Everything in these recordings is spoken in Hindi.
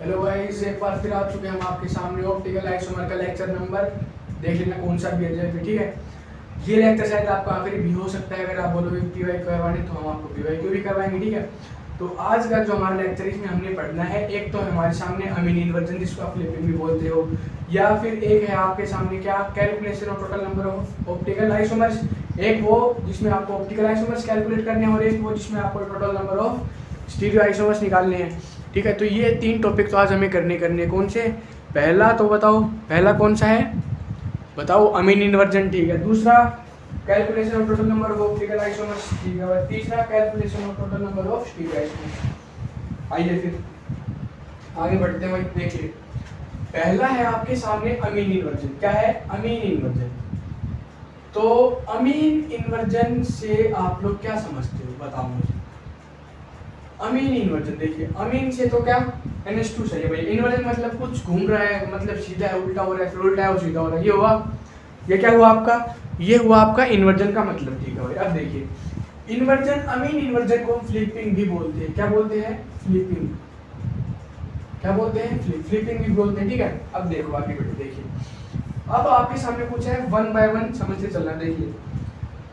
हेलो गाइस, एक बार फिर आ चुके हैं हम आपके सामने ऑप्टिकल आइसोमर का लेक्चर नंबर देख लेना कौन सा भी है। ठीक है, ये लेक्चर शायद आपका आखिरी भी हो सकता है। अगर आप बोलोगे पीवाई करवाने तो हम आपको पीवाई क्यों भी करवाएंगे। ठीक है, तो आज का जो हमारा लेक्चर इसमें हमने पढ़ना है, एक तो हमारे सामने अमीन इन्वर्जन जिसको आप फ्लिपिंग भी बोलते हो, या फिर एक है आपके सामने क्या calculation of total number of optical isomers. एक वो जिसमें आपको ऑप्टिकल आइसोमर्स कैलकुलेट करने हैं और एक वो जिसमें आपको total number of stereo isomers निकालने हैं। ठीक है, तो ये तीन टॉपिक तो आज हमें करने कौन से। पहला तो बताओ, पहला कौन सा है बताओ, अमीन इन्वर्जन। ठीक है, दूसरा calculation of total number of optical isomers. ठीक है, और तीसरा calculation of total number of stereo isomers. आइए फिर आगे बढ़ते हैं। भाई देखिए, पहला है आपके सामने अमीन इन्वर्जन। क्या है? अमीन इन्वर्जन। तो अमीन इन्वर्जन से आप लोग क्या समझते हो बताओ मुझे। अमीन इन्वर्जन देखिए, अमीन से तो क्या NH2 सही है भाई। इन्वर्जन मतलब कुछ घूम रहा है, मतलब सीधा है, उल्टा हो रहा है, फिर उल्टा है और सीधा हो रहा है। ये हुआ, ये क्या हुआ आपका, ये हुआ आपका इन्वर्जन का मतलब। ठीक है भाई, अब देखिए इन्वर्जन, अमीन इन्वर्जन को हम फ्लिपिंग भी बोलते हैं। क्या बोलते हैं? फ्लिपिंग। क्या बोलते हैं? फ्लिपिंग भी बोलते हैं। ठीक है, अब देखो आगे बढ़ो। देखिए अब आपके सामने कुछ है, वन बाय वन समझते चलना। देखिए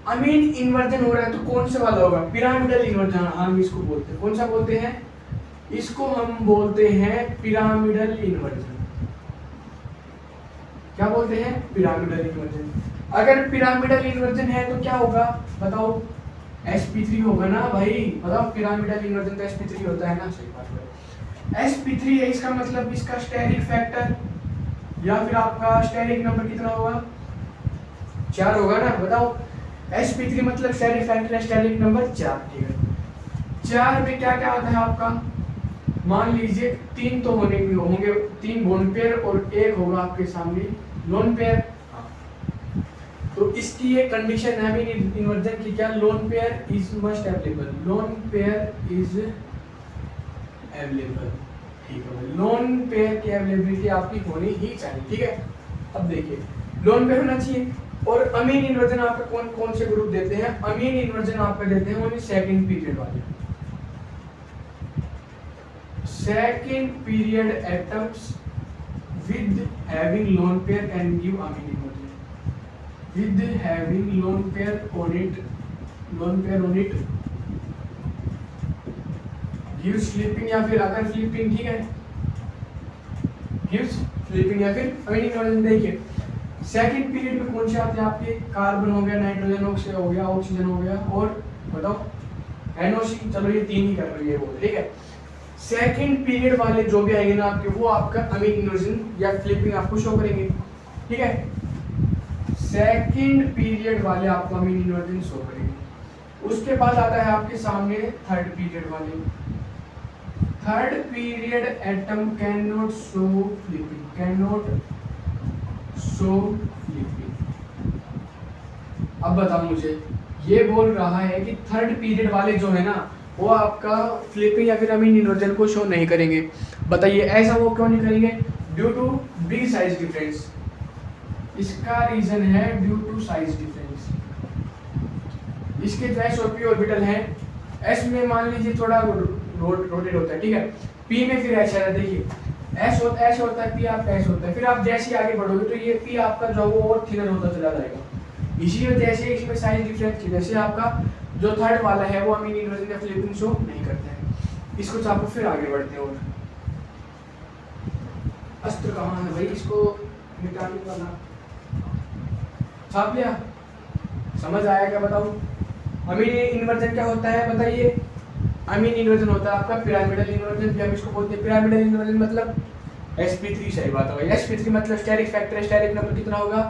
अमीन इन्वर्जन हो रहा है तो कौन सा वाला होगा? पिरामिडल इन्वर्जन हम इसको बोलते हैं। कौन सा बोलते हैं? इसको हम बोलते हैं पिरामिडल इन्वर्जन। क्या बोलते हैं? Pyramidal inversion. अगर पिरामिडल इन्वर्जन है तो क्या होगा बताओ? sp3 होगा ना भाई। बताओ, पिरामिडल इन्वर्जन तो sp3 होता है ना। सही बात है, sp3 है। इसका मतलब इसका स्टेरिक फैक्टर या फिर आपका स्टेरिक नंबर कितना होगा? 4 होगा ना। बताओ, sp3 मतलब स्टेरिक फैक्टर, स्टेरिक नंबर 4। ठीक है, 4 में क्या क्या आता है आपका? मान लीजिए 3 तो होंगे 3 बोन पेयर और एक होगा आपके सामने लोन पेयर। तो इसकी एक कंडीशन है अमीन इन्वर्जन की, क्या? Lone pair is must available. Lone pair is available. ठीक है, लोन पेयर की अवेलेबिलिटी आपकी होनी ही चाहिए। ठीक है, अब देखिए लोन पेयर होना चाहिए। और अमीन इन्वर्जन आपका कौन कौन से ग्रुप देते हैं? अमीन इन्वर्जन आपका देते हैं ओनली सेकंड पीरियड वाले। Second period atoms with having lone pair can give amine inversion. With having lone pair on it, lone pair on it gives flipping, या फिर अगर फ्लिपिंग ठीक है गिव्स फ्लिपिंग या फिर अमीन इन्वर्जन। देखिए सेकंड पीरियड में कौन से आते हैं आपके? कार्बन हो गया, नाइट्रोजन हो गया, ऑक्सीजन हो गया, और बताओ NOC। चलो ये तीन ही कर रही है वो। ठीक है, सेकंड पीरियड वाले जो भी आएंगे ना आपके, वो आपका अमीन इन्वर्जन या फ्लिपिंग आपको शो करेंगे। ठीक है, सेकंड पीरियड वाले आपको अमीन इन्वर्जन शो करेंगे। उसके बाद आता है आपके सामने थर्ड पीरियड वाले। Third period atom can not show flipping, can not show flipping. अब बताओ मुझे, ये बोल रहा है कि थर्ड पीरियड वाले जो है ना, वो आपका फ्लिपिंग या फिर अमीन इन्वर्जन को शो नहीं करेंगे। बताइए ऐसा वो क्यों नहीं करेंगे? Due to big size difference. इसका रीजन है ड्यू टू साइज डिफरेंस। इसके जो एसओपी ऑर्बिटल है, एस में मान लीजिए थोड़ा रोटेट होता है। ठीक है, पी में फिर ऐसा है। देखिए एस होता है, पी आपका एस होता है। फिर आप जैसे ही आगे बढ़ोगे तो ये पी आपका जो वो और थिनर होता चला जाएगा। इसी वजह से इसमें साइज डिफरेंस की वजह से आपका जो थर्ड वाला है वो अमीन इन्वर्जन या फ्लिपिंग शो नहीं करता है। इसको चापो, फिर आगे बढ़ते हैं। और अस्त्र कहाँ है भाई? इसको मिटाने वाला छाप लिया। समझ आया क्या बताओ? अमीन इन्वर्जन क्या होता है बताइए? अमीन इन्वर्जन होता है आपका पिरामिडल इन्वर्जन, भी हम इसको बोलते हैं पिरामिडल इन्वर्जन। मतलब sp3। सही बात है भाई, sp3 मतलब स्टेरिक फैक्टर, स्टेरिक नंबर कितना होगा?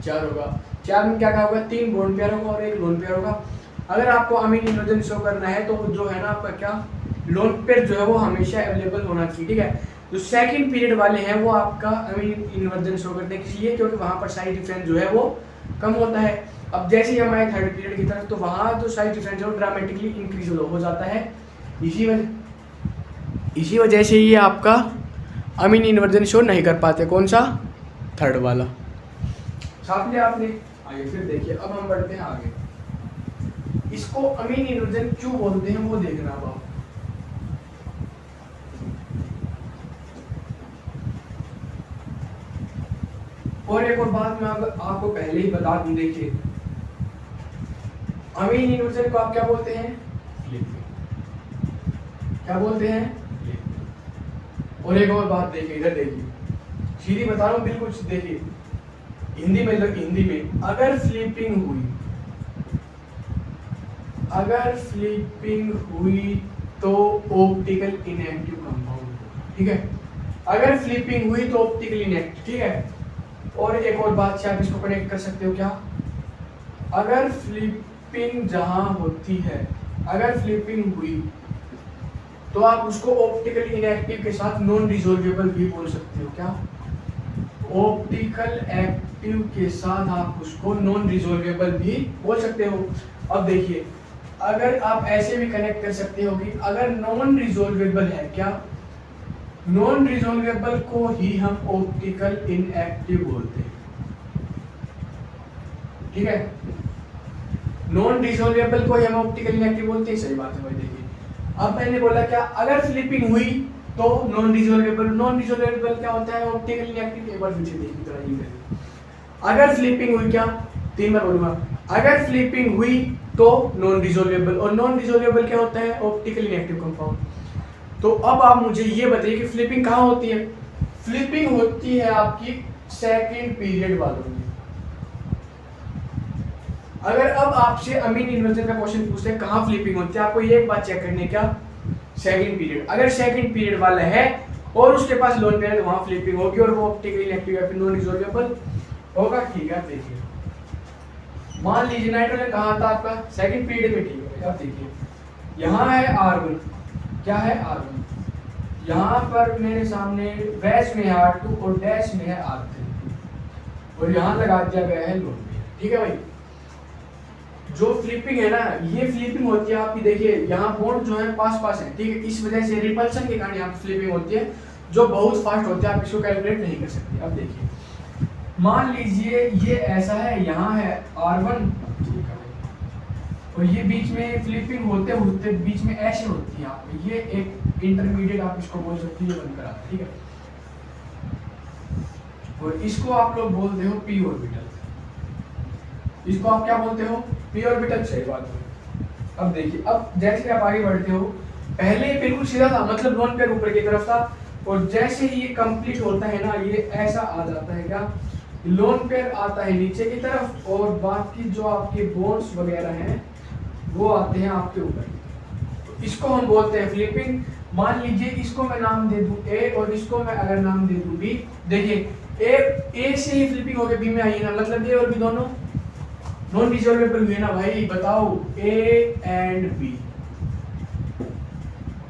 4 होगा। 4 में क्या क्या होगा? 3 बॉन्ड पेयर होगा और एक लोन पेयर होगा। अगर आपको अमीन इन्वर्जन शो करना है तो जो है ना आपका क्या, लोन पेयर जो है वो हमेशा अवेलेबल होना चाहिए। ठीक है, जो सेकंड पीरियड वाले हैं वो आपका अमीन इन्वर्जन शो करते हैं, इसलिए क्योंकि वहां पर साइज डिफरेंस जो है वो कम होता है। अब जैसे ही हम आए थर्ड पीरियड की तरफ तो वहां जो साइज डिफरेंस है वो ड्रामेटिकली इंक्रीज हो जाता है। इसी वजह से ये आपका अमीन इन्वर्जन शो नहीं कर पाते। कौन सा? थर्ड वाला। छाप लिया आपने। आइए फिर देखिए, अब हम बढ़ते हैं आगे। इसको अमीन इन्वर्जन क्यों बोलते हैं वो देखना अब आप। और एक और बात मैं आपको पहले ही बता दूं, देखिए अमीन इन्वर्जन को आप क्या बोलते हैं? क्या बोलते हैं? और एक और बात देखिए, इधर देखिए, सीधी बता रहा हूँ बिल्कुल, देखिए हिंदी में अगर फ्लिपिंग हुई तो ऑप्टिकल इनएक्टिव कंपाउंड, ठीक है? अगर फ्लिपिंग हुई तो ऑप्टिकल इनएक्टिव, ठीक है? और एक और बात से आप इसको कनेक्ट कर सकते हो, क्या? अगर फ्लिपिंग जहां होती है, अगर फ्लिपिंग हुई तो आप उसको ऑप्टिकल इनएक्टिव के साथ नॉन रिजोल्वेबल भी बोल सकते हो, क्या? ऑप्टिकल एक्टिव के साथ आप उसको नॉन रिजोल्वेबल भी बोल सकते हो। अब देखिए, अगर आप ऐसे भी कनेक्ट कर सकते हो कि अगर नॉन रिजोल्वेबल है, क्या? नॉन रिजोल्वेबल को ही हम ऑप्टिकल इनएक्टिव बोलते हैं, ठीक है? नॉन रिजोल्वेबल को ही हम ऑप्टिकल इनएक्टिव बोलते हैं, सही बात है भाई। देखिए अब मैंने बोला क्या, अगर फ्लिपिंग हुई तो नॉन रिजोल्वेबल क्या होता है? Optical inactive. एक बार फिर से देखिए जरा ये, अगर फ्लिपिंग हुई, क्या? 3 बार बोलूंगा, अगर फ्लिपिंग हुई तो नॉन रिजोल्वेबल, और नॉन रिजोल्वेबल क्या होता है? Optical inactive compound. तो अब आप मुझे ये बताइए कि फ्लिपिंग कहाँ होती है? फ्लिपिंग होती है आपकी सेकंड पीरियड वालों में। अगर अब आपसे अमीन इन्वर्जन का क्वेश्चन पूछते हैं कहाँ फ्लिपिंग होती है, आपको ये एक बात चेक करनी है, क्या? Second period. अगर सेकंड पीरियड वाला है और उसके पास लोन पीरियड, वहां फ्लिपिंग होगी और वो ऑप्टिकल इनएक्टिव या फिर नॉन रिजोल्वेबल होगा, ठीक है? देखिए मान लीजिए नाइट्रोजन कहाँ था आपका? सेकंड पीरियड में, ठीक है? अब देखिए यहाँ है R1, क्या है? R1। यहाँ पर मेरे सामने वैश में है R2 और डैश में है R3 और यहाँ लगा दिया गया है लोन पीरियड, ठीक है भाई? जो फ्लिपिंग है ना, ये फ्लिपिंग होती है आपकी, देखिए यहाँ बॉन्ड जो है पास है, ठीक है? इस वजह से रिपल्शन के कारण यहाँ फ्लिपिंग होती है, जो बहुत फास्ट होती है, आप इसको कैलकुलेट नहीं कर सकते। अब देखिए मान लीजिए ये ऐसा है, यहाँ है R1, ठीक है? और ये बीच में फ्लिपिंग होते होते बीच में ऐसे होती है, आप ये एक इंटरमीडिएट आप इसको बोल सकते हैं, बनकर आता है, ठीक है? और इसको आप लोग बोलते हो पी ऑर्बिटल। इसको आप क्या बोलते हो? पी ऑर्बिटल, सही बात है। अब देखिए, अब जैसे आप आगे बढ़ते हो, पहले बिल्कुल सीधा था, मतलब लोन पेयर ऊपर की तरफ था, और जैसे ही ये कंप्लीट होता है ना, ये ऐसा आ जाता है, क्या? लोन पेयर आता है नीचे की तरफ और बाकी जो आपके बोन्स वगैरह हैं वो आते हैं आपके ऊपर। तो इसको हम बोलते हैं फ्लिपिंग। मान लीजिए इसको मैं नाम दे दूं ए और इसको मैं अगर नाम दे दूं बी। देखिए ए से ही फ्लिपिंग होकर बी में आई है ना, मतलब ए और बी दोनों नॉन रिजोल्वेबल हुए ना भाई? बताओ, A and B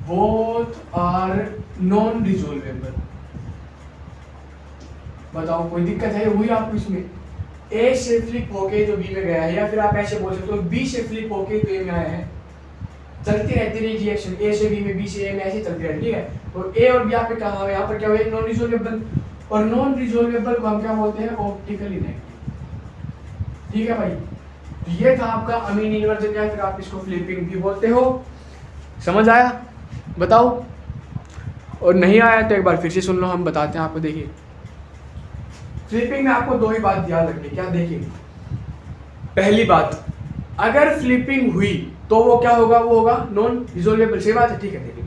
both are non resolvable. बताओ कोई दिक्कत है हुई आपको इसमें? ए से फ्लिप होके जो बी में गया है, या फिर आप ऐसे बोल सकते हो बी से फ्लिप होके तो ए में आया है, चलती रहती रही रिएक्शन, ए से बी में, बी से ए में, ऐसे चलती रहती, ठीक है? और ए और बी यहाँ पे कहा हुआ है, यहाँ पर क्या हुआ? नॉन रिजोल्वेबल। और नॉन रिजोल्वेबल को हम क्या बोलते हैं? ऑप्टिकल इनएक्टिव, ठीक है भाई? तो ये था आपका अमीन इन्वर्जन, या फिर आप इसको फ्लिपिंग भी बोलते हो। समझ आया? बताओ, और नहीं आया तो एक बार फिर से सुन लो, हम बताते हैं आपको। देखिए फ्लिपिंग में आपको दो ही बात याद रखनी, क्या? देखिए पहली बात, अगर फ्लिपिंग हुई तो वो क्या होगा? वो होगा नॉन रिजोल्वेबल, सही बात है, ठीक है? देखिए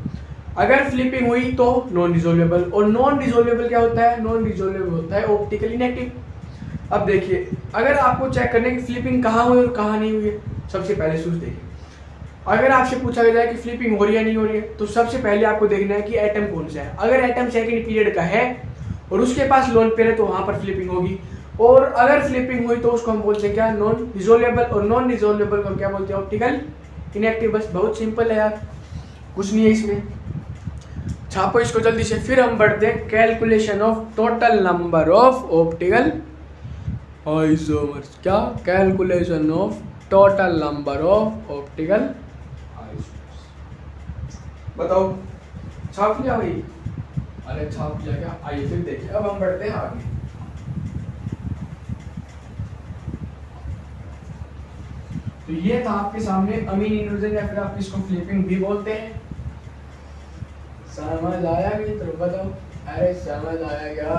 अगर फ्लिपिंग हुई तो नॉन रिजोल्वेबल, और नॉन रिजोल्वेबल क्या होता है? नॉन रिजोल्वेबल होता है ऑप्टिकल इनएक्टिव। अब देखिए अगर आपको चेक करने की फ्लिपिंग कहाँ हुई और कहाँ नहीं हुई है, सबसे पहले सोच देखिए, अगर आपसे पूछा गया है कि फ्लिपिंग हो रही है नहीं हो रही है, तो सबसे पहले आपको देखना है कि एटम कौन सा है। अगर एटम सेकंड पीरियड का है और उसके पास लोन पेयर है तो वहां पर फ्लिपिंग होगी, और अगर फ्लिपिंग हुई तो उसको हम बोलते हैं क्या? नॉन रिजोल्वेबल। और नॉन रिजोल्वेबल को हम क्या बोलते हैं? Optical inactive. बस बहुत सिंपल है यार, कुछ नहीं है इसमें। छापो इसको जल्दी से। फिर हम बढ़ते हैं calculation of total number of optical isomers. क्या? Calculation of total number of optical isomers. बताओ, छाप लिया भाई? अरे छाप लिया क्या? आइए फिर देखिए, अब हम बढ़ते हैं आगे। तो ये था आपके सामने अमीन इन्वर्जन, या फिर आप इसको फ्लिपिंग भी बोलते हैं। समझ आया कि तो बताओ? अरे समझ आया क्या?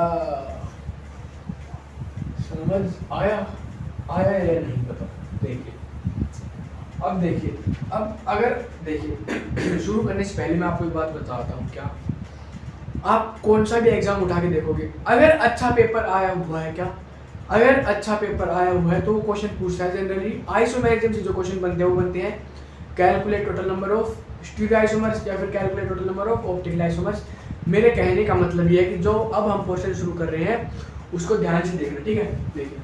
समझ आया आया या नहीं पता। देखिए अब देखिए, अब अगर देखिए शुरू करने से पहले मैं आपको एक बात बताता हूँ। क्या आप कौन सा भी एग्जाम उठा के देखोगे, अगर अच्छा पेपर आया हुआ है, क्या अगर अच्छा पेपर आया हुआ है तो वो क्वेश्चन पूछता है जनरली आइसोमेरिज्म से जो क्वेश्चन बनते हैं वो बनते हैं calculate total number of stereo isomers या फिर calculate total number of optical isomers. मेरे कहने का मतलब ये है कि जो अब हम क्वेश्चन शुरू कर रहे हैं उसको ध्यान से देखना, ठीक है। देखिए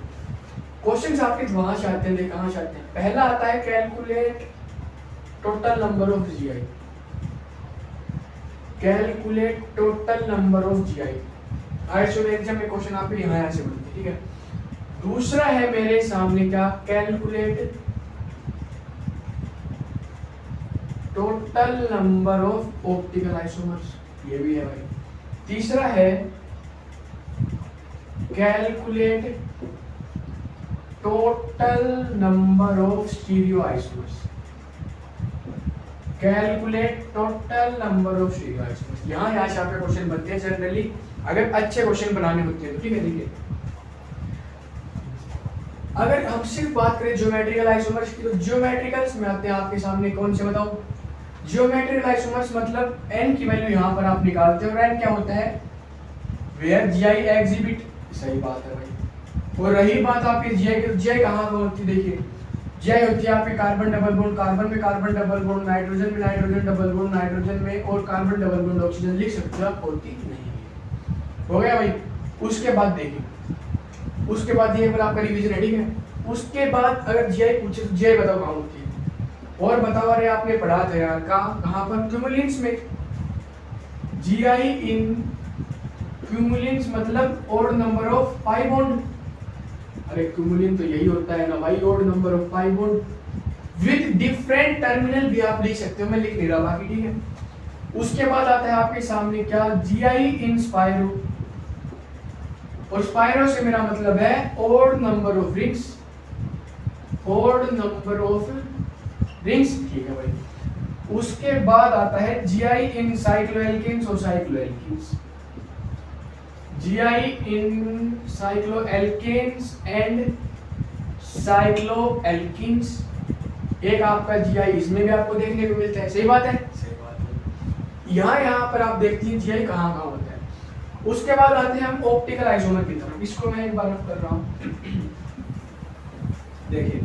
क्वेश्चन आपके वहां से आते हैं, कहाँ से आते हैं। पहला आता है calculate total number of GI, calculate total number of GI. Isomerism में क्वेश्चन आपके यहाँ से बनते हैं, ठीक है। दूसरा है मेरे सामने क्या, calculate total number of optical isomers, ये भी है भाई। तीसरा है calculate total number of stereo isomers, calculate total number of stereo isomers. यहाँ से आपके क्वेश्चन बनते हैं जनरली, अगर अच्छे क्वेश्चन बनाने होते हैं तो, ठीक है। देखिए अगर हम सिर्फ बात करें ज्योमेट्रिकल आइसोमर्स की, तो ज्योमेट्रिकल्स में आते हैं आपके सामने कौन से बताओ। ज्योमेट्रिकल आइसोमर्स मतलब n की वैल्यू यहाँ पर आप निकालते हो, और n क्या होता है, वेयर जीआई एग्जिबिट। सही बात है भाई। और रही बात आपकी जीआई की, जीआई कहाँ पर होती है, देखिए जीआई होती है आपके कार्बन डबल बॉन्ड, कार्बन में कार्बन डबल बॉन्ड, नाइट्रोजन में नाइट्रोजन डबल बॉन्ड, नाइट्रोजन में और कार्बन डबल बॉन्ड ऑक्सीजन। लिख सकते हो आप, होती नहीं। हो गया भाई। उसके बाद देखिए, उसके बाद ये आपका रिवीजन है, ठीक है। उसके बाद अगर जीआई पूछे तो जीआई बताओ कहाँ होती है, और बताओ। अरे आपने पढ़ा था यार, कहाँ पर, क्यूमुलेंस में। जीआई इन क्यूमुलेंस मतलब odd number of pi bond. अरे क्यूमुलेंस तो यही होता है ना भाई, odd number of pi bond with different terminal भी आप लिख सकते हो, मैं लिख नहीं रहा बाकी, ठीक है। उसके बाद आता है आपके सामने क्या, जीआई इन स्पाइरो, और स्पाइरो से मेरा मतलब है odd number of rings, odd number of rings, ठीक है भाई। उसके बाद आता है जीआई इन साइक्लोएल्केन्स और साइक्लोएल्कीन्स, जीआई इन साइक्लोएल्केन्स एंड साइक्लोएल्कीन्स। एक आपका जीआई इसमें भी आपको देखने को मिलता है, सही बात है, सही बात है। यहाँ पर आप देखती हैं जीआई कहाँ होता है। उसके बाद आते हैं हम ऑप्टिकल आइसोमर की तरफ, इसको मैं एक बार कर रहा हूँ। देखिए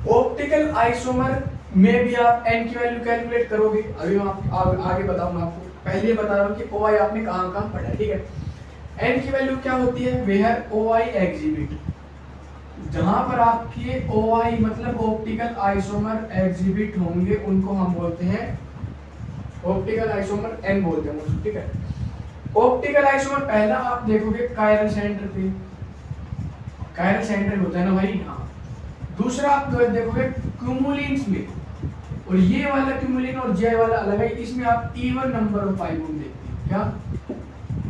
ऑप्टिकल आइसोमर में भी आप n की वैल्यू कैलकुलेट करोगे, अभी मैं आगे बताऊंगा आपको। पहले बता रहा हूँ कि OI आपने कहाँ पढ़ा है, ठीक है। n की वैल्यू क्या होती है, वेयर OI एग्जिबिट, जहां पर आपके OI मतलब ऑप्टिकल आइसोमर एग्जिबिट होंगे उनको हम बोलते हैं ऑप्टिकल आइसोमर n बोलते हैं, ठीक है। ऑप्टिकल आइसोमर पहला आप देखोगे कायरल सेंटर पे, कायरल सेंटर होता है ना भाई, हाँ। दूसरा आप देखोगे क्यूमुलिन्स में, और ये वाला क्यूमुलिन और जे वाला अलग है, इसमें आप even number of pi bond देखते हैं, क्या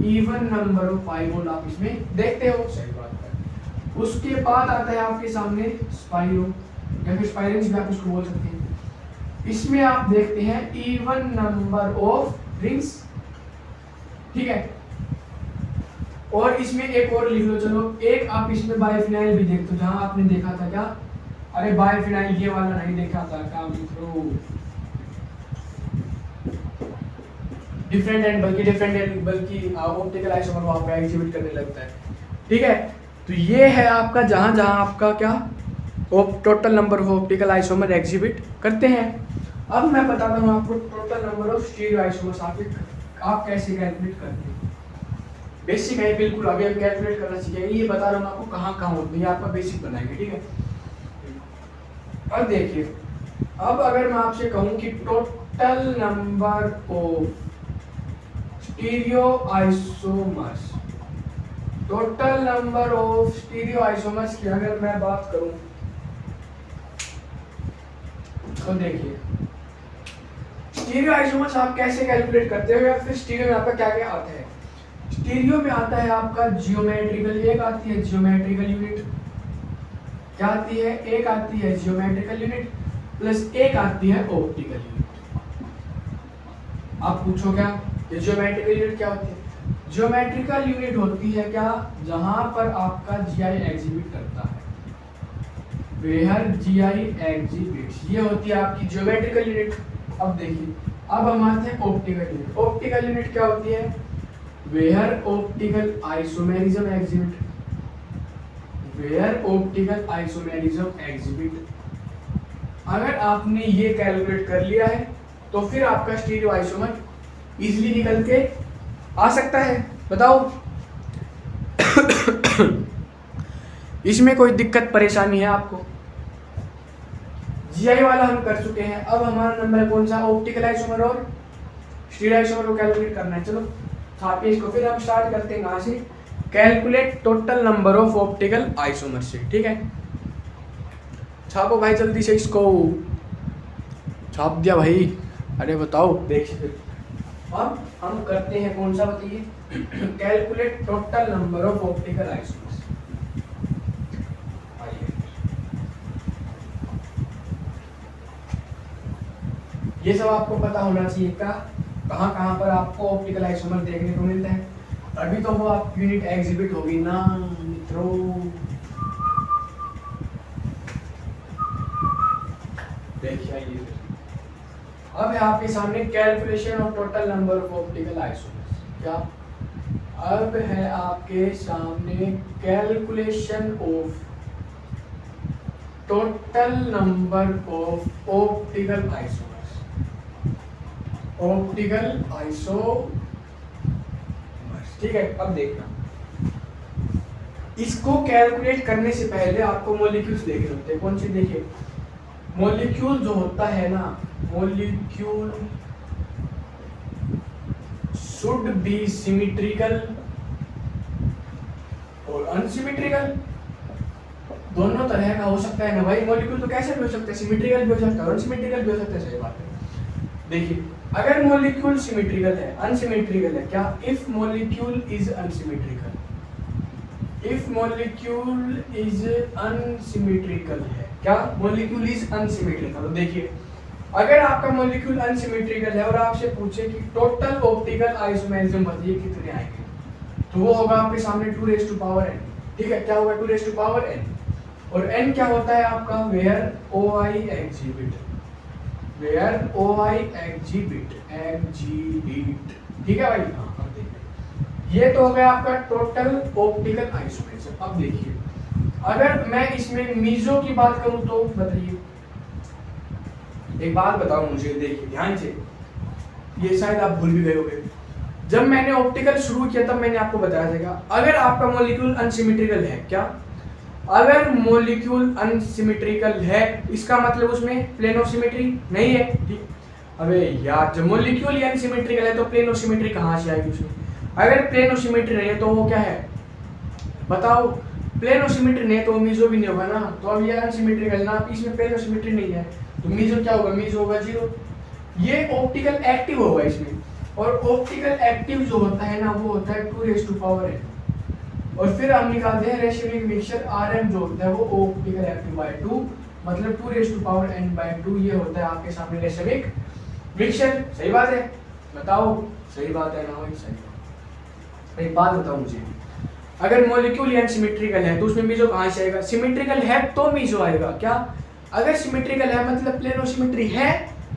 even number of pi bond आप इसमें देखते हो, सही बात है। उसके बाद आता है आपके सामने स्पाइरो या फिर स्पाइरेंस भी आप उसको बोल सकते हैं। इसमें आप देखते हैं इवन नंबर ऑफ रिंग्स, ठीक है। और इसमें एक और लिख लो, चलो एक आप इसमें बाइफिनाइल भी देखते हो, जहां आपने देखा था क्या, अरे बाइफिनाइल ये वाला नहीं देखा था क्या मित्रों, डिफरेंट एंड बल्कि ऑप्टिकल आइसोमर वहां पे एग्जिबिट करने लगता है, ठीक है। तो ये है आपका जहां जहां आपका क्या total number of optical isomer exhibit करते हैं। अब मैं बताता हूँ आपको total number of stereo isomers आप कैसे कैलकुलेट करते हैं। बेसिक है बिल्कुल, अभी हम कैलकुलेट करना सीखेंगे। ये बता रहा हूँ आपको कहाँ होती है, आपका बेसिक बनाएंगे, ठीक है। अब देखिए, अब अगर मैं आपसे कहूँ कि total number of stereo isomers, total number of stereo isomers की अगर मैं बात करूँ तो देखिए स्टीरियो आइसोमर्स आप कैसे कैलकुलेट करते हो, या फिर स्टीरियो में आपका क्या क्या आता है। स्टीरियो में आता है आपका जियोमेट्रिकल, एक आती है जियोमेट्रिकल यूनिट, क्या आती है, एक आती है जियोमेट्रिकल यूनिट प्लस एक आती है ऑप्टिकल यूनिट। आप पूछो क्या ये जियोमेट्रिकल यूनिट क्या होती है, ज्योमेट्रिकल यूनिट होती है क्या, जहां पर आपका जीआई एग्जिबिट करता है, वेयर जीआई एग्जिबिट्स, ये होती है आपकी ज्योमेट्रिकल यूनिट। अब देखिए, अब हम आते हैं ऑप्टिकल यूनिट। ऑप्टिकल यूनिट क्या होती है, where optical isomerism exhibit, where optical isomerism exhibit. अगर आपने ये कैलकुलेट कर लिया है तो फिर आपका स्टीरियो आइसोमर इजीली निकल के आ सकता है। बताओ इसमें कोई दिक्कत परेशानी है आपको? जीआई वाला हम कर चुके हैं, अब हमारा नंबर कौन सा, ऑप्टिकल आइसोमर और स्टीरियो आइसोमर को कैलकुलेट करना है। चलो छापिए इसको, फिर हम स्टार्ट करते हैं कहाँ से, calculate total number of optical isomer से। ठीक है, छापो भाई जल्दी से इसको, छाप दिया भाई। अरे बताओ, देखिए अब हम करते हैं कौन सा बताइए, calculate total number of optical isomers. ये सब आपको पता होना चाहिए का कहाँ कहाँ पर आपको ऑप्टिकल आइसोमर देखने को मिलता है। अभी तो वो आप यूनिट एग्जिबिट होगी ना मित्रों। देखिए ये अब है आपके सामने calculation of total number of optical isomers. क्या अब है आपके सामने calculation of total number of optical isomers, optical isomers. ठीक है, अब देखना, इसको कैलकुलेट करने से पहले आपको मॉलिक्यूल्स देखने होते हैं। कौन से? देखिए मॉलिक्यूल जो होता है ना, मॉलिक्यूल शुड बी सिमेट्रिकल और अनसिमेट्रिकल, दोनों तरह का हो सकता है ना भाई। मॉलिक्यूल तो कैसे भी हो सकता है, सिमेट्रिकल भी हो सकता है, अनसिमेट्रिकल भी हो सकता है। सही बात है। देखिए अगर मॉलिक्यूल सिमेट्रिकल है, अनसिमेट्रिकल है, क्या if molecule is unsymmetrical, if molecule is unsymmetrical है, क्या मॉलिक्यूल इज अनसिमेट्रिकल। तो देखिए अगर आपका मॉलिक्यूल अनसिमेट्रिकल है और आपसे पूछे कि टोटल ऑप्टिकल आइसोमेरिज्म बताइए कितने आएंगे, तो वो होगा आपके सामने 2⁻n। ठीक है, क्या होगा 2⁻n, और n क्या होता है आपका, where OI exhibit, where OI exhibit, exhibit. ठीक है भाई। हाँ अब देखिए, ये तो हो गया आपका टोटल ऑप्टिकल आइसोमेरिज्म। अब देखिए अगर मैं इसमें मीजो की बात करूं तो बताइए, एक बात बताओ मुझे, देखिए ध्यान से, ये शायद आप भूल भी गए होंगे, जब मैंने ऑप्टिकल शुरू किया तब मैंने आपको बताया था अगर आपका मॉलिक्यूल अनसिमेट्रिकल है, क्या अगर मॉलिक्यूल अनसिमेट्रिकल है इसका मतलब उसमें प्लेन ऑफ सिमेट्री नहीं है। ठीक, अबे यार जब मॉलिक्यूल ही अनसिमेट्रिकल है तो प्लेन ऑफ सिमेट्री कहाँ से आएगी उसमें? अगर प्लेन ऑफ सिमेट्री नहीं है तो वो क्या है बताओ, प्लेन ऑफ सिमेट्री नहीं है तो मीजो भी नहीं होगा ना। तो अब ये अनसिमेट्रिकल ना, इसमें प्लेन ऑफ सिमेट्री नहीं है तो मीजो क्या होगा, मीजो होगा 0। ये ऑप्टिकल एक्टिव होगा इसमें, और ऑप्टिकल एक्टिव जो होता है ना वो होता है 2⁻n, और फिर हम निकालते हैं रेशियोनिक मिक्सचर Rm जो होता है वो ऑप्टिकल एक्टिव बाय 2, मतलब 2⁻n/2 ये होता है आपके सामने रेशियोनिक मिक्सचर। सही बात है, बताओ सही बात है ना भाई? सही। एक बात बताओ मुझे, अगर मॉलिक्यूल अनसिमेट्रिकल है तो उसमें मीजो कहाँ से आएगा? सिमेट्रिकल है तो मीजो आएगा। क्या अगर सिमेट्रिकल है मतलब प्लेन ऑफ सिमेट्री है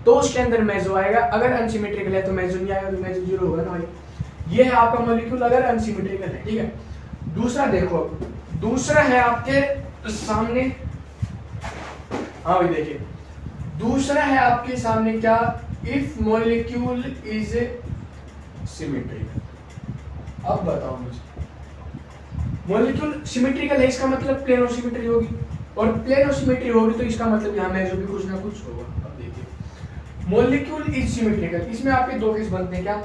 तो उसके अंदर मेजो आएगा, अगर अनसिमेट्रिकल है तो मेजो नहीं आएगा, तो मेजो 0 होगा ना भाई। ये है आपका मॉलिक्यूल अगर अनसिमेट्रिकल है। ठीक है, दूसरा देखो, दूसरा है आपके सामने, हाँ भाई देखिए दूसरा है आपके सामने क्या, इफ मॉलिक्यूल इज सिमेट्रिकल। अब बताओ मुझे, मॉलिक्यूल सिमेट्रिकल है इसका मतलब प्लेन ऑफ सिमेट्री होगी, और प्लेन ऑफ सिमेट्री होगी तो इसका मतलब यहाँ मेजो भी कुछ ना कुछ होगा। अब देखिए मॉलिक्यूल इज सिमेट्रिकल, इसमें आपके दो केस बनते हैं। क्या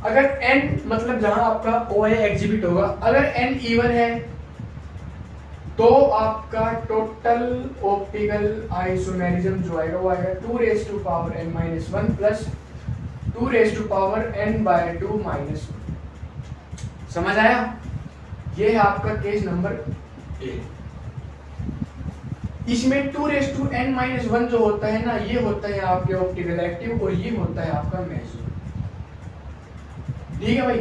अगर n मतलब जहां आपका OI एग्जिबिट होगा, अगर n इवन है तो आपका टोटल ऑप्टिकल आइसोमेरिज्म जो आएगा वो आएगा 2⁻n-1 प्लस 2⁻n/2 -1। समझ आया? ये है आपका केस नंबर ए। इसमें 2⁻n-1 जो होता है ना ये होता है आपके ऑप्टिकल एक्टिव, और ये होता है आपका मेजो। ठीक है भाई,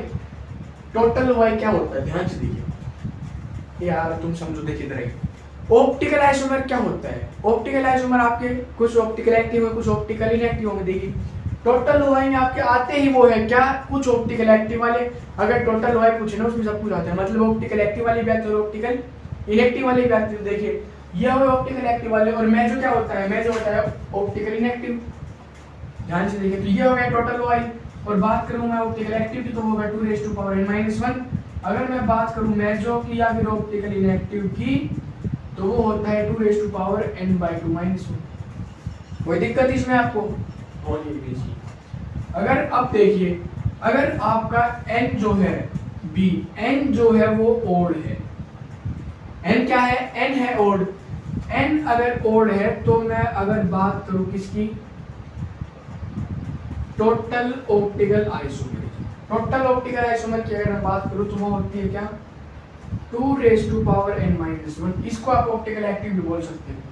टोटल वाई क्या होता है, ध्यान से देखिए यार, तुम समझो, देखिए इधर ऑप्टिकल आइसोमर क्या होता है। ऑप्टिकल आइसोमर आपके कुछ ऑप्टिकल एक्टिव है, कुछ ऑप्टिकल इनएक्टिव होंगे। देखिए टोटल वाई में आपके आते ही वो है क्या, कुछ ऑप्टिकल एक्टिव वाले। अगर टोटल वाई पूछे ना उसमें सब कुछ आता है, मतलब ऑप्टिकल एक्टिव वाले भी आते हैं और ऑप्टिकल इनएक्टिव वाले भी आते हैं। देखिए ये हुए ऑप्टिकल एक्टिव वाले, और मेजो क्या होता है, मेजो होता है ऑप्टिकल इनएक्टिव। ध्यान से देखिए, तो ये हो गया टोटल वाई। और बात करूं मैं ऑप्टिकल एक्टिव की तो होगा 2n-1। अगर मैं बात करूं मेजो की या फिर ऑप्टिकल इनएक्टिव की तो वो होता है 2n/2-1। कोई दिक्कत इसमें आपको होनी नहीं। अगर अब देखिए, अगर आपका n जो है b, n जो है वो ओड है, n क्या है, n है ओड। n अगर ओड है तो मैं अगर बात करूं किसकी, total optical isomer. Total optical isomer की अगर मैं बात करूं तो वो होती है क्या, 2n-1। इसको आप ऑप्टिकल एक्टिव भी बोल सकते हैं।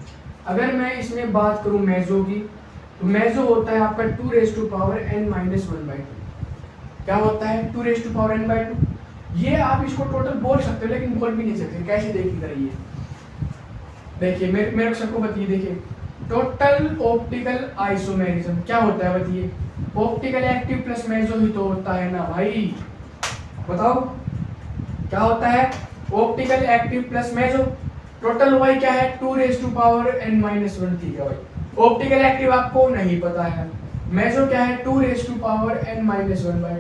अगर मैं इसमें बात करूं मेजो की, तो मेजो होता है आपका 2n-1/2। क्या होता है, 2n/2। ये आप इसको टोटल बोल सकते हो लेकिन बोल भी नहीं सकते। कैसे देखिए इधर, ये देखिए मेरे को सबको बताइए। देखिए टोटल ऑप्टिकल आइसोमेरिज्म क्या होता है बताइए, ऑप्टिकल एक्टिव प्लस मेजो ही तो होता है ना भाई, बताओ क्या होता है, ऑप्टिकल एक्टिव प्लस मेजो। टोटल वाई क्या है, 2n-1। ठीक है भाई, ऑप्टिकल एक्टिव आपको नहीं पता है, मेजो क्या है 2n-1/2।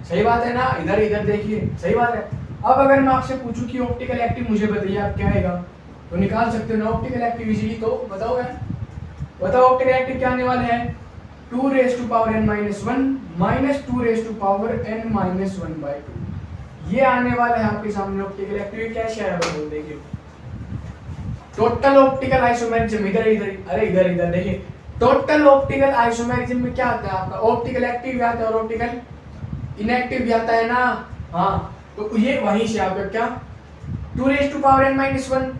सही बात है ना, इधर इधर देखिए सही बात है। अब अगर मैं आपसे पूछूं कि ऑप्टिकल एक्टिव मुझे बताइए, आप क्या आएगा, तो निकाल सकते हो ना ऑप्टिकल एक्टिव इजीली। तो बताओ यार, बताओ ऑप्टिकल एक्टिव क्या आने वाला है, 2n-1 माइनस 2n-1/2। ये आने वाला है आपके सामने ऑप्टिकल एक्टिव। कैसे आया बोल देखिए, टोटल ऑप्टिकल आइसोमेरिज्म इधर इधर, अरे इधर इधर देखिए, टोटल ऑप्टिकल आइसोमेरिज्म में क्या आता है आपका, ऑप्टिकल एक्टिव भी आता है और ऑप्टिकल इनएक्टिव भी आता है ना। हाँ, तो ये वहीं से आपका क्या 2n-1,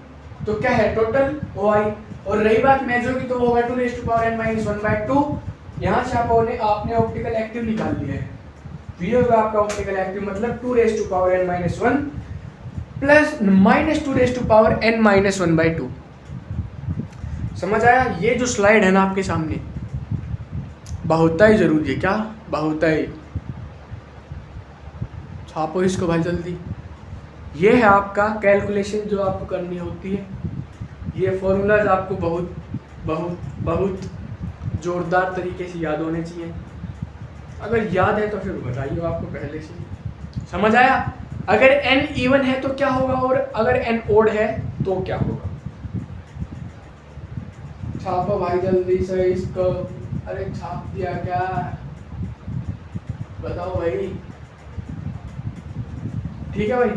तो क्या है टोटल ओआई। और रही बात मेजो की तो होगा 2n-1/2। यहाँ से आपने ऑप्टिकल एक्टिव निकाल लिया है, तो ये होगा आपका ऑप्टिकल एक्टिव, मतलब 2n-1 प्लस -2n-1/2। समझ आया। ये जो स्लाइड है ना आपके सामने, बहुत ही जरूरी है। क्या बहुत ही, छापो इसको भाई जल्दी। ये है आपका कैलकुलेशन जो आपको करनी होती है। ये फॉर्मूलाज आपको बहुत बहुत बहुत जोरदार तरीके से याद होने चाहिए। अगर याद है तो फिर बताइए आपको पहले से। समझ आया। अगर n इवन है तो क्या होगा और अगर n ओड है तो क्या होगा। छापो भाई जल्दी से इसको। अरे छाप दिया क्या, बताओ भाई। ठीक है भाई।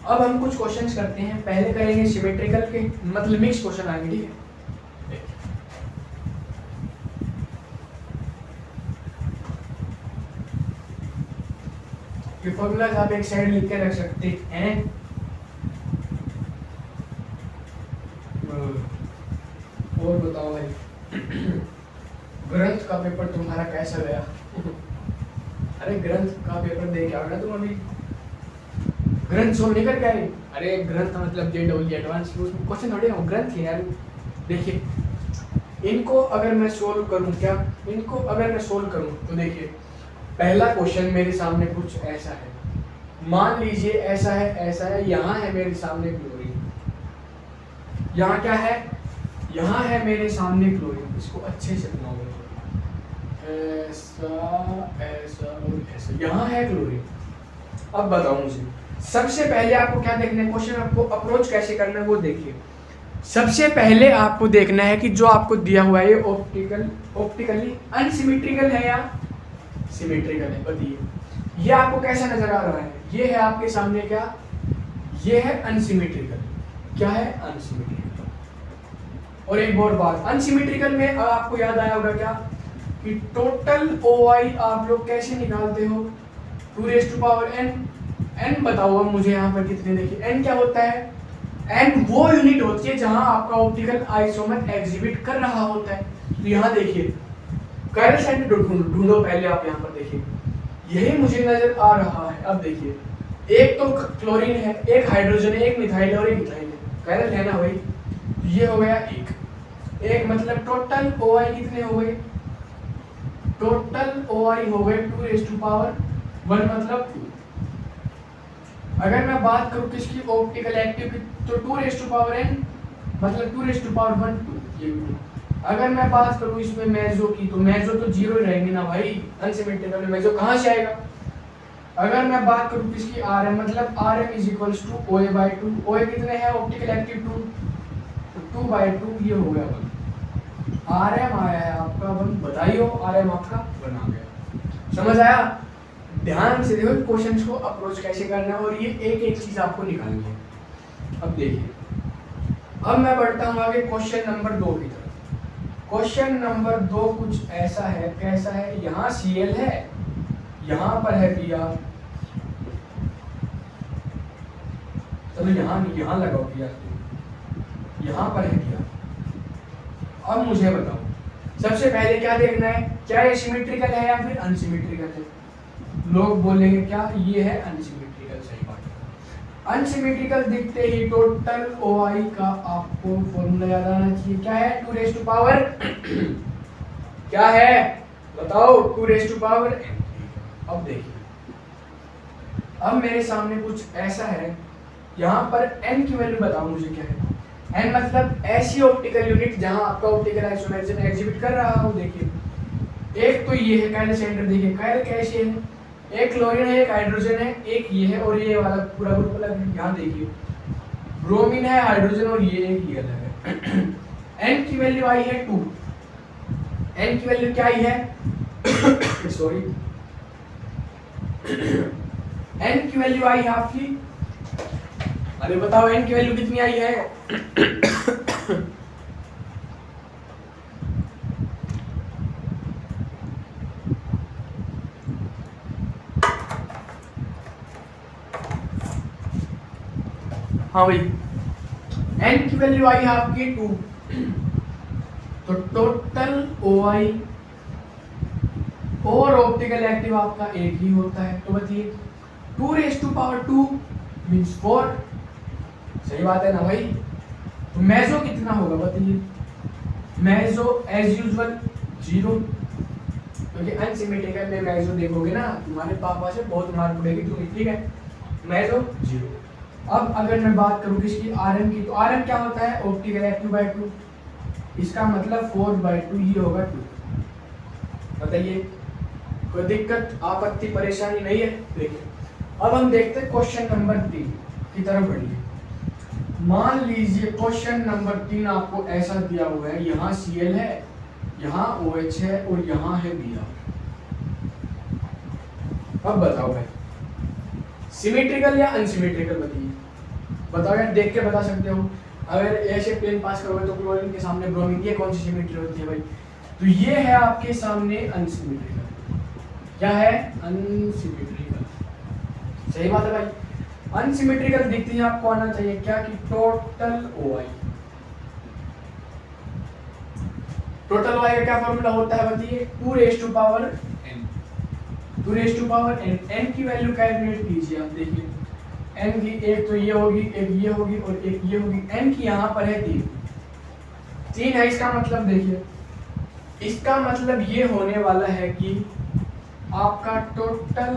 अब हम कुछ क्वेश्चंस करते हैं। पहले करेंगे सिमेट्रिकल के, मतलब मिक्स क्वेश्चन आएंगे। ठीक है, ये फॉर्मूलाज आप एक साइड लिख के रख सकते हैं। और बताओ भाई, ग्रंथ का पेपर तुम्हारा कैसा गया? अरे ग्रंथ का पेपर दे के आओ ना तुम अभी। ग्रंथ सोल्व नहीं करके आए? अरे ग्रंथ मतलब JEE एडवांस, उसमें क्वेश्चन थोड़े हो, ग्रंथ है यार। देखिए इनको अगर मैं सोल्व करूं, क्या इनको अगर मैं सोल्व करूं तो देखिए पहला क्वेश्चन मेरे सामने कुछ ऐसा है। मान लीजिए ऐसा है, ऐसा है, यहाँ है मेरे सामने क्लोरीन, यहाँ क्या है, यहाँ है मेरे सामने क्लोरीन। इसको अच्छे से बनाओ, ऐसा ऐसा और ऐसा, यहाँ है क्लोरीन। अब बताओ मुझे, सबसे पहले आपको क्या देखना है, क्वेश्चन आपको अप्रोच कैसे करना है वो देखिए। सबसे पहले आपको देखना है कि जो आपको दिया हुआ है ये ऑप्टिकली अनसिमेट्रिकल है या सिमेट्रिकल है। बताइए ये आपको कैसा नजर आ रहा है। ये है आपके सामने क्या, ये है अनसिमेट्रिकल। क्या है, अनसिमेट्रिकल। और एक और बात, अनसिमेट्रिकल में आपको याद आया होगा क्या कि टोटल OI आप लोग कैसे निकालते हो, 2n। n बताओ अब मुझे यहाँ पर कितने, देखिए n क्या होता है, n वो यूनिट होती है जहां आपका ऑप्टिकल आइसोमर एग्जिबिट कर रहा होता है। तो यहाँ देखिए कर्ल सेंटर ढूंढो पहले आप। यहाँ पर देखिए यही मुझे नजर आ रहा है। अब देखिए, एक तो क्लोरीन है, एक हाइड्रोजन है, एक मिथाइल है और एक इथाइल है, कह रहे ना भाई। ये हो गया एक मतलब टोटल OI कितने हो गए? टोटल OI हो गए 2⁻1 मतलब 2। अगर मैं बात करूं किसकी, ऑप्टिकल एक्टिव की, तो 2⁻n मतलब 2⁻1 2 ये 2। अगर मैं बात करूं इसमें मेजो की, तो मेजो तो 0 रहेंगे ना भाई, अनसिमेट्रिकल में मेजो कहां से आएगा? अगर मैं बात करूं किसकी, Rm मतलब Rm = OA/2। OA कितने हैं ऑप्टिकल एक्टिव 2, तो 2/2 ये हो गया 1। Rm आया है आपका 1, बधाई हो, Rm आपका 1 आ गया। समझ आया? ध्यान से देखो क्वेश्चंस को अप्रोच कैसे करना है, और ये एक एक चीज आपको निकालनी है। अब देखिए, अब मैं बढ़ता हूँ आगे क्वेश्चन नंबर 2 की तरफ। क्वेश्चन नंबर 2 कुछ ऐसा है, कैसा है, यहाँ Cl है, यहाँ पर है Br, चलो यहाँ नहीं, यहाँ लगाओ Br, यहाँ पर है Br। अब मुझे बताओ, सबसे पहले क्या देखना है, क्या ये सिमेट्रिकल है या फिर अनसिमेट्रिकल है? लोग बोलेंगे क्या ये है अनसिमेट्रिकल, सही बात है। अनसिमेट्रिकल दिखते ही टोटल OI का आपको फॉर्मूला याद आना चाहिए, क्या है? 2⁻, क्या है बताओ, 2⁻n। अब देखिए, अब मेरे सामने कुछ ऐसा है, यहाँ पर n की वैल्यू बताओ मुझे क्या है। n मतलब ऐसी ऑप्टिकल यूनिट जहां आपका ऑप्टिकल आइसोमेरिज्म एग्जिबिट कर रहा हो। देखिए, एक तो ये है काइल सेंटर, देखिए काइल कैसे है, एक क्लोरीन है, एक हाइड्रोजन है, एक ये है और ये वाला पूरा ग्रुप अलग है। यहाँ देखिए, ब्रोमीन है, हाइड्रोजन और ये एक ये अलग है। n की वैल्यू आई है 2, n की वैल्यू क्या आई है सॉरी n की वैल्यू आई है आपकी, अरे बताओ n की वैल्यू कितनी आई है? हाँ भाई, n की वैल्यू आई है आपकी 2, तो टोटल OI और ऑप्टिकल एक्टिव आपका एक ही होता है। तो बताइए 2⁻2 मींस 4, सही बात है ना भाई। तो मेजो कितना होगा बताइए? मेजो एज यूजुअल 0, क्योंकि अनसिमेट्रिकल में मेजो देखोगे ना तुम्हारे पापा से बहुत मार पड़ेगी तुम्हें, ठीक है। मेजो 0। अब अगर मैं बात करूं किसकी, Rm की, तो Rm क्या होता है? ऑप्टिकल एक्टिव 2, इसका मतलब 4/2 ये होगा 2। बताइए कोई दिक्कत, आपत्ति, परेशानी नहीं है? देखिए, अब हम देखते हैं क्वेश्चन नंबर 3 की तरफ बढ़िए। मान लीजिए क्वेश्चन नंबर 3 आपको ऐसा दिया हुआ है, यहाँ Cl है, यहाँ OH है और यहाँ है Br। अब बताओ भाई, सिमेट्रिकल या अनसिमेट्रिकल? बताओ यार, देख के बता सकते हो। अगर ऐसे प्लेन पास करोगे तो क्लोरीन के सामने ब्रोमीन, ये कौन सी सिमेट्री होती है भाई? तो ये है आपके सामने अनसिमेट्रिकल। क्या है? अनसिमेट्रिकल, सही बात है भाई। अनसिमेट्रिकल दिखती है आपको आना चाहिए क्या, कि टोटल OI। टोटल OI का क्या फॉर्मूला होता है बताइए? 2⁻n, 2⁻n। n की वैल्यू कैलकुलेट कीजिए आप, देखिए n की एक तो ये होगी, एक ये होगी और एक ये होगी। n की यहाँ पर है 3 है, इसका मतलब देखिए, इसका मतलब ये होने वाला है कि आपका टोटल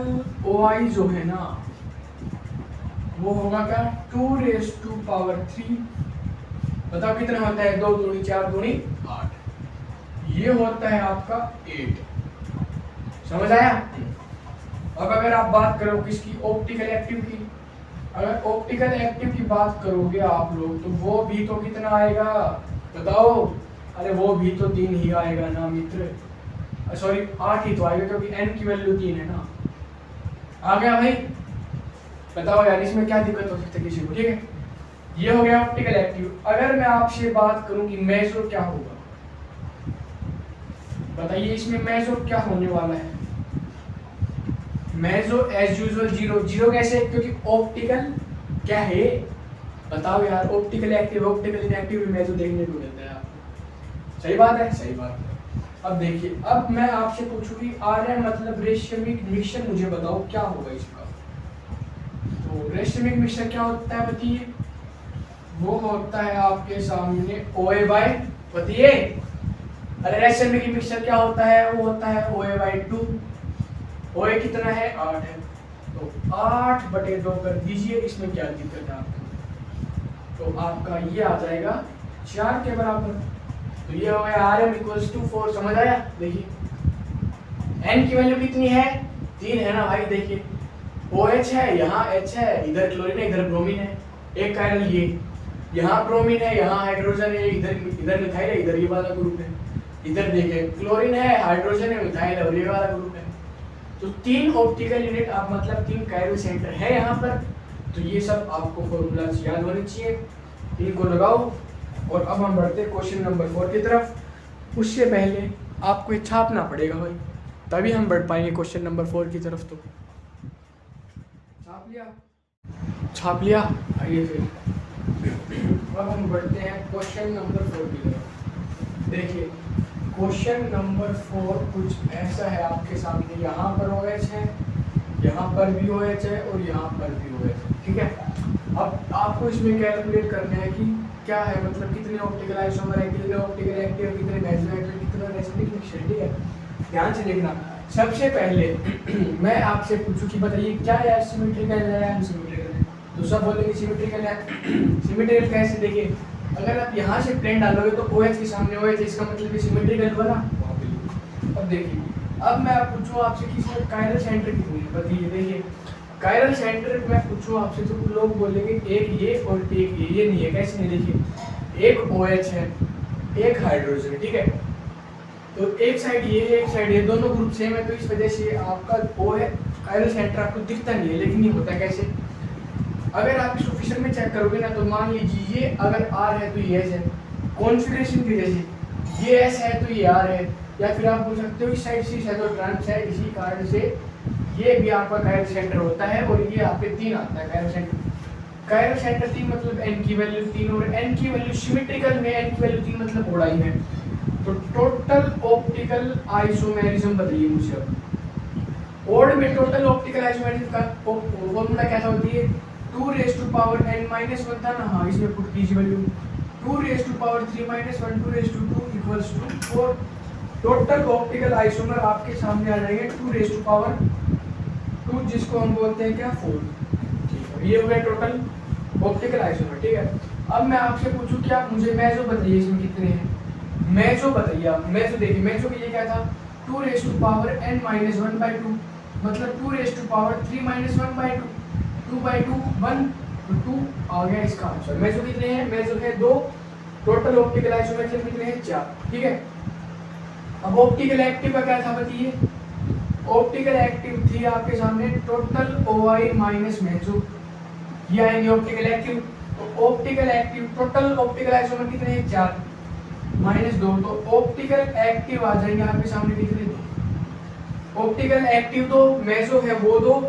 OI जो है ना वो होगा क्या? 2⁻3। बताओ कितना होता है? 2 दूनी 4 दूनी 8, ये होता है आपका 8। समझ आया? अब अगर आप बात करो किसकी, ऑप्टिकल एक्टिव की, अगर ऑप्टिकल एक्टिव की बात करोगे आप लोग, तो वो भी तो कितना आएगा बताओ? अरे वो भी तो 3 ही आएगा ना मित्र, सॉरी 8 ही तो आएगा, क्योंकि n की वैल्यू 3 है ना। आ गया भाई? बताओ यार, इसमें क्या दिक्कत हो सकती है किसी को? ठीक है, ये हो गया ऑप्टिकल एक्टिव। अगर मैं आपसे बात करूं कि मेजो क्या होगा, बताइए इसमें मेजो क्या होने वाला है? मेजो एज यूजुअल 0 कैसे? क्योंकि ऑप्टिकल क्या है बताओ यार? ऑप्टिकल एक्टिव, ऑप्टिकल इनएक्टिव मेजो देखने को मिलता है आपको, सही बात है? सही बात है। अब देखिए, अब मैं आपसे पूछूं कि आर्यन मतलब रेशमिक मिक्सचर, मुझे बताओ क्या होगा इसका। तो रेशमिक मिक्सचर क्या होता है बताइए। वो होता है आपके सामने OA बाय, बताइए। अरे रेशमिक मिक्सचर क्या होता है, वो होता है OA बाय 2। OA कितना है, 8 है, तो 8/2 कर दीजिए, इसमें क्या दिक्कत है आपको। तो आपका ये आ जाएगा 4 के बराबर। तो ये हो गया Rm = 4, समझ आया। देखिए n की वैल्यू कितनी है, 3 है ना भाई। देखिए OH है, यहाँ H है, इधर क्लोरीन है, इधर ब्रोमीन है, एक कायरल ये, यहाँ ब्रोमीन है, यहाँ हाइड्रोजन है, इधर मिथाइल है, इधर ये वाला ग्रुप है। इधर देखिए क्लोरीन है, हाइड्रोजन है, मिथाइल है और ये वाला ग्रुप है। तो 3 ऑप्टिकल यूनिट, आप मतलब 3 कायरल सेंटर है यहाँ पर। तो ये सब आपको फॉर्मूलाज याद होने चाहिए, इनको लगाओ। और अब हम बढ़ते हैं क्वेश्चन नंबर 4 की तरफ। उससे पहले आपको ये छापना पड़ेगा भाई, तभी हम बढ़ पाएंगे क्वेश्चन नंबर 4 की तरफ। तो छाप लिया। आइए फिर अब हम बढ़ते हैं क्वेश्चन नंबर 4 की तरफ। देखिए क्वेश्चन नंबर 4 कुछ ऐसा है आपके सामने। यहाँ पर OH है, यहाँ पर भी OH है और यहाँ पर भी OH है, ठीक है। अब आपको इसमें कैलकुलेट करना है कि क्या है, मतलब कितने ऑप्टिकल आइसोमर है, कितने ऑप्टिकल एक्टिव, कितने मेसोएक्टिव, कितना रेसिप्रोकल मिक्सचर, ठीक है। ध्यान से देखना। सबसे पहले मैं आपसे पूछूं कि बताइए क्या है, सिमेट्रिकल है या अनसिमेट्रिकल है। तो सब बोलेंगे सिमेट्रिकल है। सिमेट्रिकल कैसे, देखिए अगर आप यहाँ से प्लेन डालोगे तो OH के सामने OH, इसका मतलब सिमेट्रिकल हुआ ना। अब देखिए, अब मैं पूछूं आपसे कि इसमें कायरल सेंटर कितने हैं, बताइए। देखिए कायरल सेंटर मैं पूछूं आपसे तो लोग बोलेंगे एक ये और एक ये नहीं है। कैसे नहीं, देखिए एक OH है, एक हाइड्रोजन, ठीक है। तो एक साइड ये है, एक साइड ये, दोनों ग्रुप सेम है, तो इस वजह से आपका OH कायरल सेंटर आपको दिखता नहीं है। लेकिन ये होता कैसे, अगर आप इसको फिशर में चेक करोगे ना, तो मान लीजिए ये अगर R है तो ये S है, कॉन्फ़िगरेशन की वजह से। ये S है तो ये R है, या फिर आप बोल सकते हो इस साइड से है तो ट्रांस है। इसी कारण से ये भी आपका कायरल सेंटर होता है और ये आपके 3 आता है कायरल सेंटर। कायरल सेंटर 3 मतलब n की वैल्यू 3, और n की वैल्यू सिमेट्रिकल में n की वैल्यू 3 मतलब चौड़ाई है। तो टोटल ऑप्टिकल आइसोमेरिज्म बताइए मुझे। अब ओड में टोटल ऑप्टिकल आइसोमेरिज्म का फॉर्मूला कैसा होती है, 2n-1 था ना। हाँ, इसमें पुट कीजिए वैल्यू 2⁻³ - 1 2 = 4। टोटल ऑप्टिकल आइसोमर आपके सामने आ जाएंगे 2⁻², जिसको हम बोलते हैं क्या, 4। ठीक है, ये हो गया टोटल ऑप्टिकल आइसोमर, ठीक है। अब मैं आपसे पूछूं कि आप मुझे मेसो बताइए, इसमें कितने हैं मेसो बताइए आप। मेसो देखिए, मेसो के लिए क्या था, 2⁻n-1/2 मतलब 2⁻³ - 1/2, 2/2 1, तो 2 आ गया इसका आंसर। मेसो कितने हैं, मेसो है 2, टोटल ऑप्टिकल आइसोमेरिज्म कितने हैं, 4, ठीक है। अब ऑप्टिकल एक्टिव का क्या था बताइए। ऑप्टिकल एक्टिव थी आपके सामने टोटल OI माइनस मेसो, ये आएंगे ऑप्टिकल एक्टिव। तो optical active total optical isomer कितने हैं, 4 -2, तो ऑप्टिकल एक्टिव आ जाएंगे आपके सामने कितने, 2। ऑप्टिकल एक्टिव 2, मेसो है वो 2,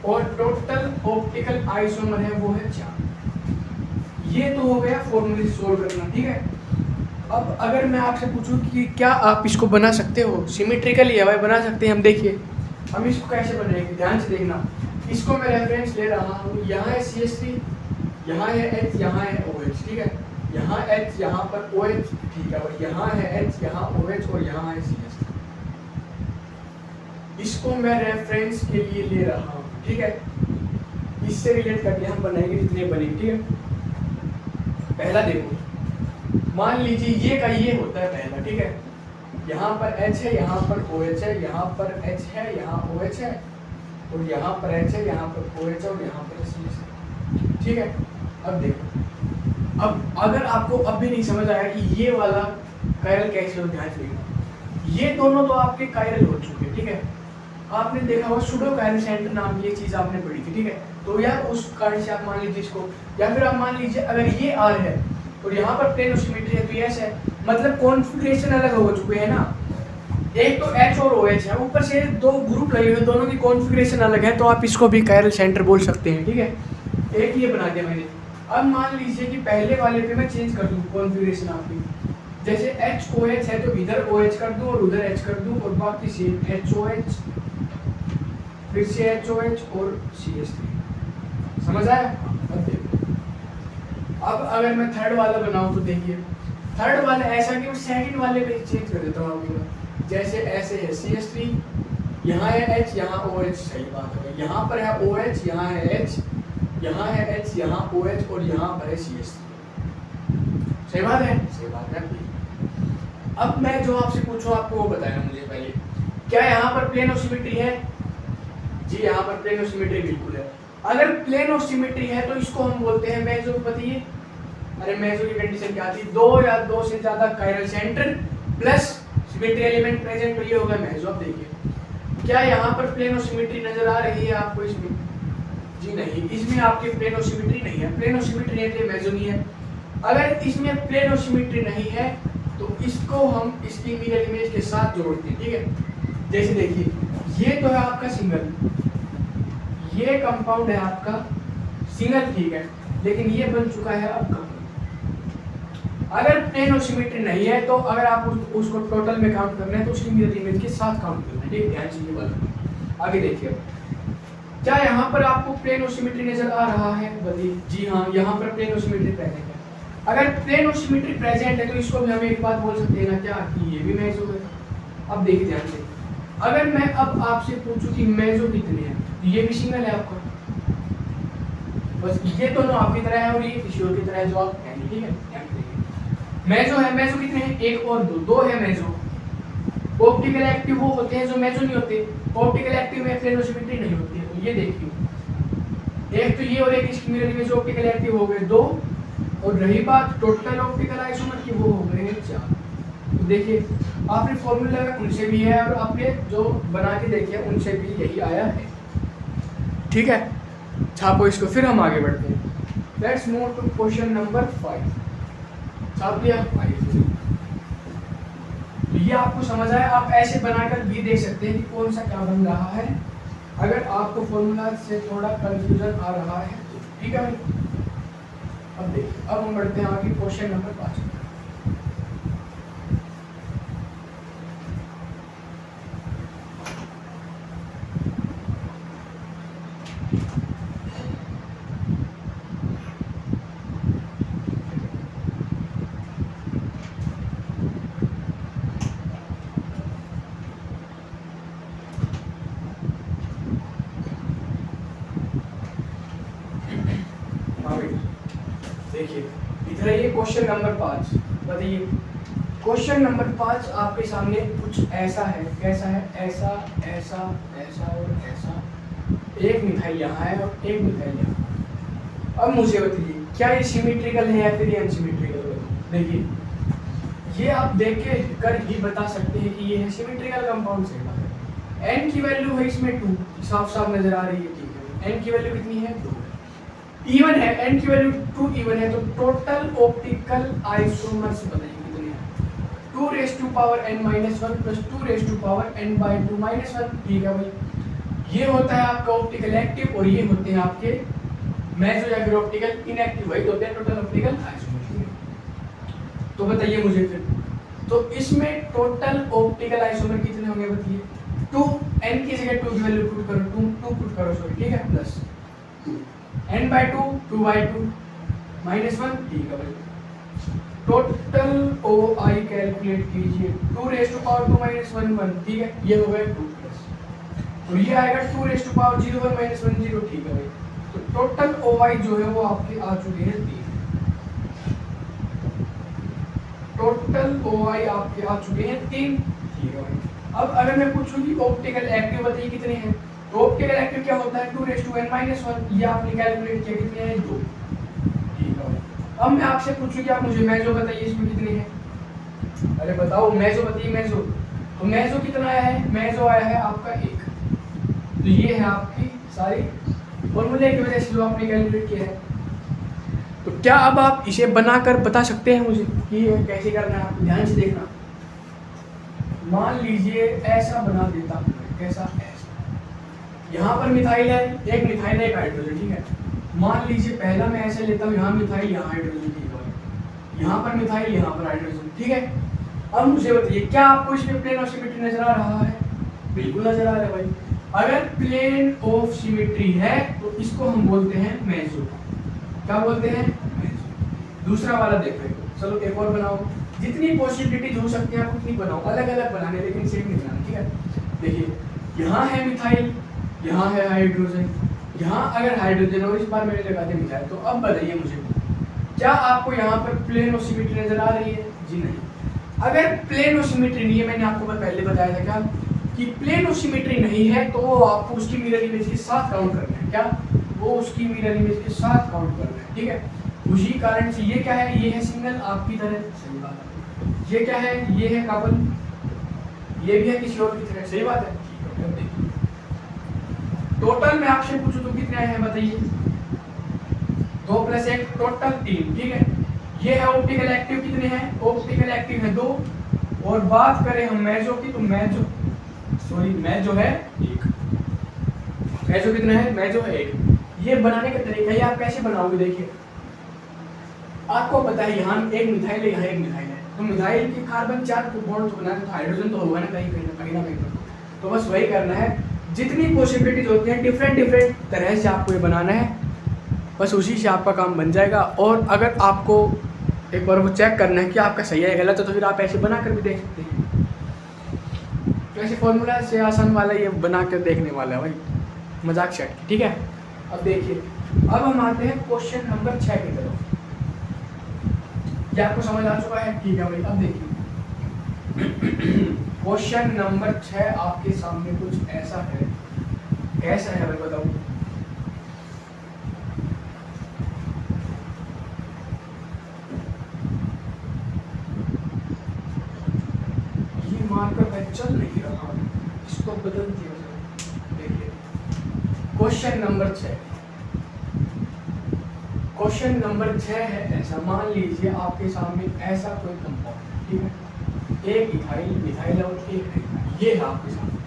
और टोटल ऑप्टिकल आइसोमर है वो है 4। ये तो हो गया फॉर्मूले सोल्व करना, ठीक है। अब अगर मैं आपसे पूछूं कि क्या आप इसको बना सकते हो, सिमेट्रिकली है भाई, बना सकते हैं हम। देखिए हम इसको कैसे बनाएंगे, ध्यान से देखना। इसको मैं रेफरेंस ले रहा हूँ, यहाँ है CH3, यहाँ है H, यहाँ है OH, ठीक है। यहाँ H, यहाँ पर OH, ठीक है, और यहाँ है H, यहाँ OH और यहाँ है CH3। इसको मैं रेफरेंस के लिए ले रहा हूँ, ठीक है। इससे रिलेट करके हम बनाएंगे जितने बनेंगे, ठीक है। पहला देखो, मान लीजिए ये का ये होता है पहला, ठीक है। यहाँ पर H है, यहाँ पर OH है, यहाँ पर H है, यहाँ OH है, और यहाँ पर H है, यहाँ पर OH है, और यहाँ पर CH है, ठीक है। अब देखो, अब अगर आपको अब भी नहीं समझ आया कि ये वाला कायरल कैसे हो, ध्यान से ये दोनों तो आपके कायरल हो चुके हैं, ठीक है। आपने देखा होगा सूडो कायरल सेंटर नाम की ये चीज आपने पढ़ी थी, ठीक है। तो यार उस कारण से आप मान लीजिए इसको, या फिर आप मान लीजिए अगर ये R है और यहाँ पर प्लेन ऑफ सिमेट्री है तो ये S है, मतलब कॉन्फ़िगरेशन अलग हो चुके हैं ना। एक तो H और OH है, ऊपर से 2 ग्रुप लगे हुए, दोनों की कॉन्फ़िगरेशन अलग है, तो आप इसको भी कायरल सेंटर बोल सकते हैं, ठीक है। एक ये बना दिया मैंने। अब मान लीजिए कि पहले वाले पे मैं चेंज कर दूँ कॉन्फ़िगरेशन आपकी, जैसे HOH है तो इधर OH कर दूं और उधर H कर दूं और बाकी सेम HOH, फिर से HOH और CH3। समझ आया? अब देखो, अब अगर मैं थर्ड वाला बनाऊं तो देखिए थर्ड वाला ऐसा कि मैं सेकंड वाले पे चेंज कर देता हूँ आपके। जैसे ऐसे है CH3, यहाँ है H, यहाँ OH, सही बात है, यहाँ पर है OH, यहाँ है H, यहाँ है H, यहाँ OH और यहाँ पर है CH3। सही बात है? सही बात है। अब मैं जो आपसे पूछूं आपको वो बताना मुझे पहले, क्या यहाँ पर प्लेन ऑफ सिमेट्री है? जी यहाँ पर प्लेन ऑफ सिमेट्री बिल्कुल है। अगर प्लेन ऑफ सिमेट्री है तो इसको हम बोलते हैं मेसो। बताइए, अरे मेसो की कंडीशन क्या थी? दो या दो से ज्यादा chiral centre plus symmetry element present, तो ये होगा मेसो। अब देखिए क्या यहाँ पर प्लेन ऑफ सिमेट्री नजर आ रही है आपको इसमें? जी नहीं, इसमें आपके प्लेन ऑफ सिमेट्री नहीं है। प्लेन ऑफ सिमेट्री है तो मेसो नहीं है। अगर इसमें प्लेन ऑफ सिमेट्री नहीं है तो इसको हम इसकी मिरर इमेज के साथ जोड़ते हैं, ठीक है। जैसे देखिए ये तो है आपका सिंगल, ये कंपाउंड है आपका सिंगल, ठीक है, लेकिन ये बन चुका है अब कंपाउंड। अगर प्लेन ऑफ सिमेट्री नहीं है तो अगर आप उसको टोटल में काउंट करना है तो उसकी मिरर इमेज के साथ काउंट करना है, ठीक है। ध्यान से ये बात आगे देखिए, क्या यहाँ पर आपको प्लेन ऑफ सिमेट्री नजर आ रहा है? बताइए। जी हाँ, यहाँ पर प्लेन ऑफ सिमेट्री प्रेजेंट है। अगर प्लेन ऑफ सिमेट्री प्रेजेंट है तो इसको भी हम एक बात बोल सकते हैं ना, क्या कि ये भी मेसो है। अब देखिए ध्यान से, अगर मैं अब आपसे पूछूं कि मेसो कितने हैं, तो ये भी सिंगल है आपका, बस ये दोनों आपकी तरह है और ये किसी और की तरह है जो आप कहेंगे, ठीक है। मेसो है, मेसो कितने हैं? एक और दो है मेसो। ऑप्टिकल एक्टिव वो होते हैं जो मेसो नहीं होते। ऑप्टिकल एक्टिव में प्लेन ऑफ सिमेट्री नहीं होती है। तो ये देखिए, एक तो ये और एक इसकी मिरर इमेज ऑप्टिकल एक्टिव हो गए 2, और रही बात टोटल ऑप्टिकल आइसोमर की, वो हो गए 4। तो देखिए आपने फॉर्मूला उनसे भी है और आपने जो बना के देखिए उनसे भी यही आया है, ठीक है। छापो इसको, फिर हम आगे बढ़ते हैं। Let's move to question number 5। छाप लिया? तो ये आपको समझ आया? आप ऐसे बनाकर भी देख सकते हैं कि कौन सा क्या बन रहा है, अगर आपको फॉर्मूला से थोड़ा कंफ्यूजन आ रहा है, ठीक है। अब देखिए, अब हम बढ़ते हैं आगे क्वेश्चन नंबर 5। देखिए इधर ये क्वेश्चन नंबर 5। बताइए क्वेश्चन नंबर 5 आपके सामने कुछ ऐसा है। कैसा है? ऐसा, ऐसा, ऐसा और ऐसा। एक मिथाइल यहाँ है और एक मिथाइल यहाँ। अब मुझे बताइए क्या ये सिमेट्रिकल है या फिर ये अनसिमेट्रिकल है? देखिए ये आप देख के कर ही बता सकते हैं कि ये है सिमेट्रिकल कंपाउंड से। n की वैल्यू है इसमें 2, साफ साफ नजर आ रही है, ठीक है। n की वैल्यू कितनी है? 2। इवन है, n की वैल्यू 2 इवन है, तो टोटल ऑप्टिकल आइसोमर्स बताइए कितने हैं? 2 raise to power n - 1 plus 2 raise to power n/2 - 1, ठीक है भाई। ये होता है आपका ऑप्टिकल एक्टिव और ये होते हैं आपके मेसो या फिर ऑप्टिकल इनएक्टिव, वही होते हैं टोटल ऑप्टिकल आइसोमर्स। तो बताइए मुझे फिर, तो इसमें टोटल ऑप्टिकल आइसोमर कितने होंगे? बताइए। 2, n की जगह 2 की वैल्यू पुट करो, 2 पुट करो, सॉरी, ठीक है, प्लस n/2 2/2 -1, ठीक है भाई। टोटल OI कैलकुलेट कीजिए, 2 रेज़ टू पावर 2 - 1 1, ठीक है, ये हो गया 2 प्लस, और ये आएगा 2 रेज़ टू पावर 0 1 - 1 0, ठीक है भाई। तो टोटल OI जो है वो आपके आ चुके हैं 3। टोटल OI आपके आ चुके हैं 3, ठीक है भाई। अब अगर मैं पूछूं कि ऑप्टिकल एक्टिव बताइए कितने हैं, तो ऑप्टिकल एक्टिव क्या होता है? 2 रेज़ टू n - 1, ये आपने कैलकुलेट किया, कितने हैं? 2, ठीक है भाई। अब मैं आपसे पूछूं कि आप मुझे मेसो बताइए, इसमें कितने हैं? अरे बताओ, मेसो बताइए, मेसो। तो मेसो कितना आया है? मेसो आया है आपका 1। तो ये है आपकी सारी फॉर्मूले की वजह से जो आपने कैलकुलेट किया है। तो क्या अब आप इसे बनाकर बता सकते हैं मुझे कि ये कैसे करना है? आप ध्यान से देखना। मान लीजिए ऐसा बना देता हूँ, कैसा? ऐसा। यहाँ पर मिथाइल है, एक मिथाइल एक हाइड्रोजन, ठीक है। मान लीजिए पहला मैं ऐसे लेता हूँ, यहाँ मिथाइल यहाँ हाइड्रोजन, ठीक है। यहाँ पर मिथाइल यहाँ पर हाइड्रोजन, ठीक है। अब मुझे बताइए क्या आपको इसमें प्लेन ऑफ सिमेट्री नजर आ रहा है? बिल्कुल नजर आ रहा है भाई। अगर प्लेन ऑफ सिमेट्री है तो इसको हम बोलते हैं मेसो। क्या बोलते हैं? मेसो। दूसरा वाला देखो, चलो एक और बनाओ। जितनी पॉसिबिलिटीज हो सकती है आप उतनी बनाओ, अलग अलग बनाने, लेकिन सेम नहीं बनाना, ठीक है। देखिए यहाँ है मिथाइल, यहाँ है हाइड्रोजन, यहाँ अगर हाइड्रोजन और इस बार मैंने लगा दिया मिथाइल, तो अब बताइए मुझे क्या आपको यहाँ पर प्लेन ऑफ सिमेट्री नजर आ रही है? जी नहीं। अगर प्लेन ऑफ सिमेट्री नहीं है, मैंने आपको पहले बताया था क्या कि प्लेन ऑफ सिमेट्री नहीं है तो वो आपको उसकी मिरर इमेज के साथ काउंट करना है। क्या? वो उसकी मिरर इमेज के साथ काउंट करना है, ठीक है। उसी कारण से ये क्या है? ये है सिंगल आपकी तरह, सही बात है। ये क्या है? ये है कपल, ये भी है किसी और की तरह, सही बात है। टोटल मैं आपसे पूछूं तो कितने हैं बताइए? 2 + 1 टोटल 3, ठीक है। ये है ऑप्टिकल एक्टिव, कितने हैं? ऑप्टिकल एक्टिव है 2। और बात करें हम मेजो की तो मेजो है 1। मेजो कितना है? मेजो है 1। ये बनाने का तरीका है, आप कैसे बनाओगे? देखिए आपको पता है यहाँ एक मिथाइल है, यहाँ एक मिथाइल है, तो मिथाइल की कार्बन 4 बॉन्ड तो बनाना है, तो हाइड्रोजन तो होगा ना कहीं ना कहीं पर। तो बस वही करना है, जितनी पॉसिबिलिटीज होती हैं डिफरेंट तरह से आपको ये बनाना है, बस उसी से आपका काम बन जाएगा। और अगर आपको एक बार वो चेक करना है कि आपका सही है गलत है, तो फिर आप ऐसे बना कर भी देख सकते हैं। तो ऐसे फॉर्मूला से आसान वाला ये बना कर देखने वाला है भाई, मजाक सेट, ठीक है। अब देखिए, अब हम आते हैं क्वेश्चन नंबर 6 की तरफ। क्या आपको समझ आ चुका है? ठीक है भाई। अब देखिए क्वेश्चन नंबर 6 आपके सामने कुछ ऐसा है। कैसा है भाई बताओ? ये मार्कर चल नहीं रहा, इसको बदल दिया जाए। देखिए क्वेश्चन नंबर 6, क्वेश्चन नंबर 6 है ऐसा। मान लीजिए आपके सामने ऐसा कोई कंपाउंड, ठीक है, एक इथाइल, मिथाइल और एक इथाइल, ये है आपके सामने।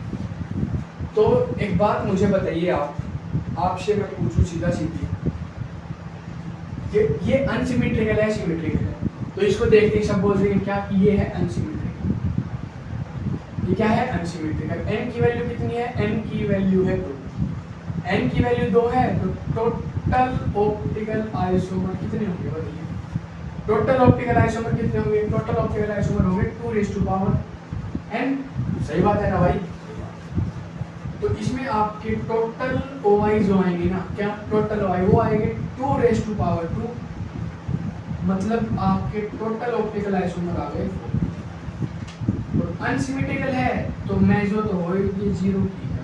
तो एक बात मुझे बताइए, आपसे मैं पूछूं सीधा सीधी, ये अनसिमेट्रिकल है, सिमेट्रिकल है? तो इसको देखते ही सब बोल देंगे क्या कि ये है अनसिमेट्रिकल। ये क्या है? अनसिमेट्रिकल। n की वैल्यू कितनी है? n की वैल्यू है 2। n की वैल्यू 2 है तो टोटल ऑप्टिकल आइसोमर कितने होंगे बताइए? टोटल ऑप्टिकल आइसोमर कितने होंगे? टोटल ऑप्टिकल आइसोमर होंगे 2n। सही बात है ना भाई? तो इसमें आपके टोटल OI जो आएंगे ना, क्या टोटल OI वो आएंगे 2 मतलब आपके टोटल ऑप्टिकल आइसोमर आ गए। और अनसिमेट्रिकल है तो मेजो तो हो ये 0 की है।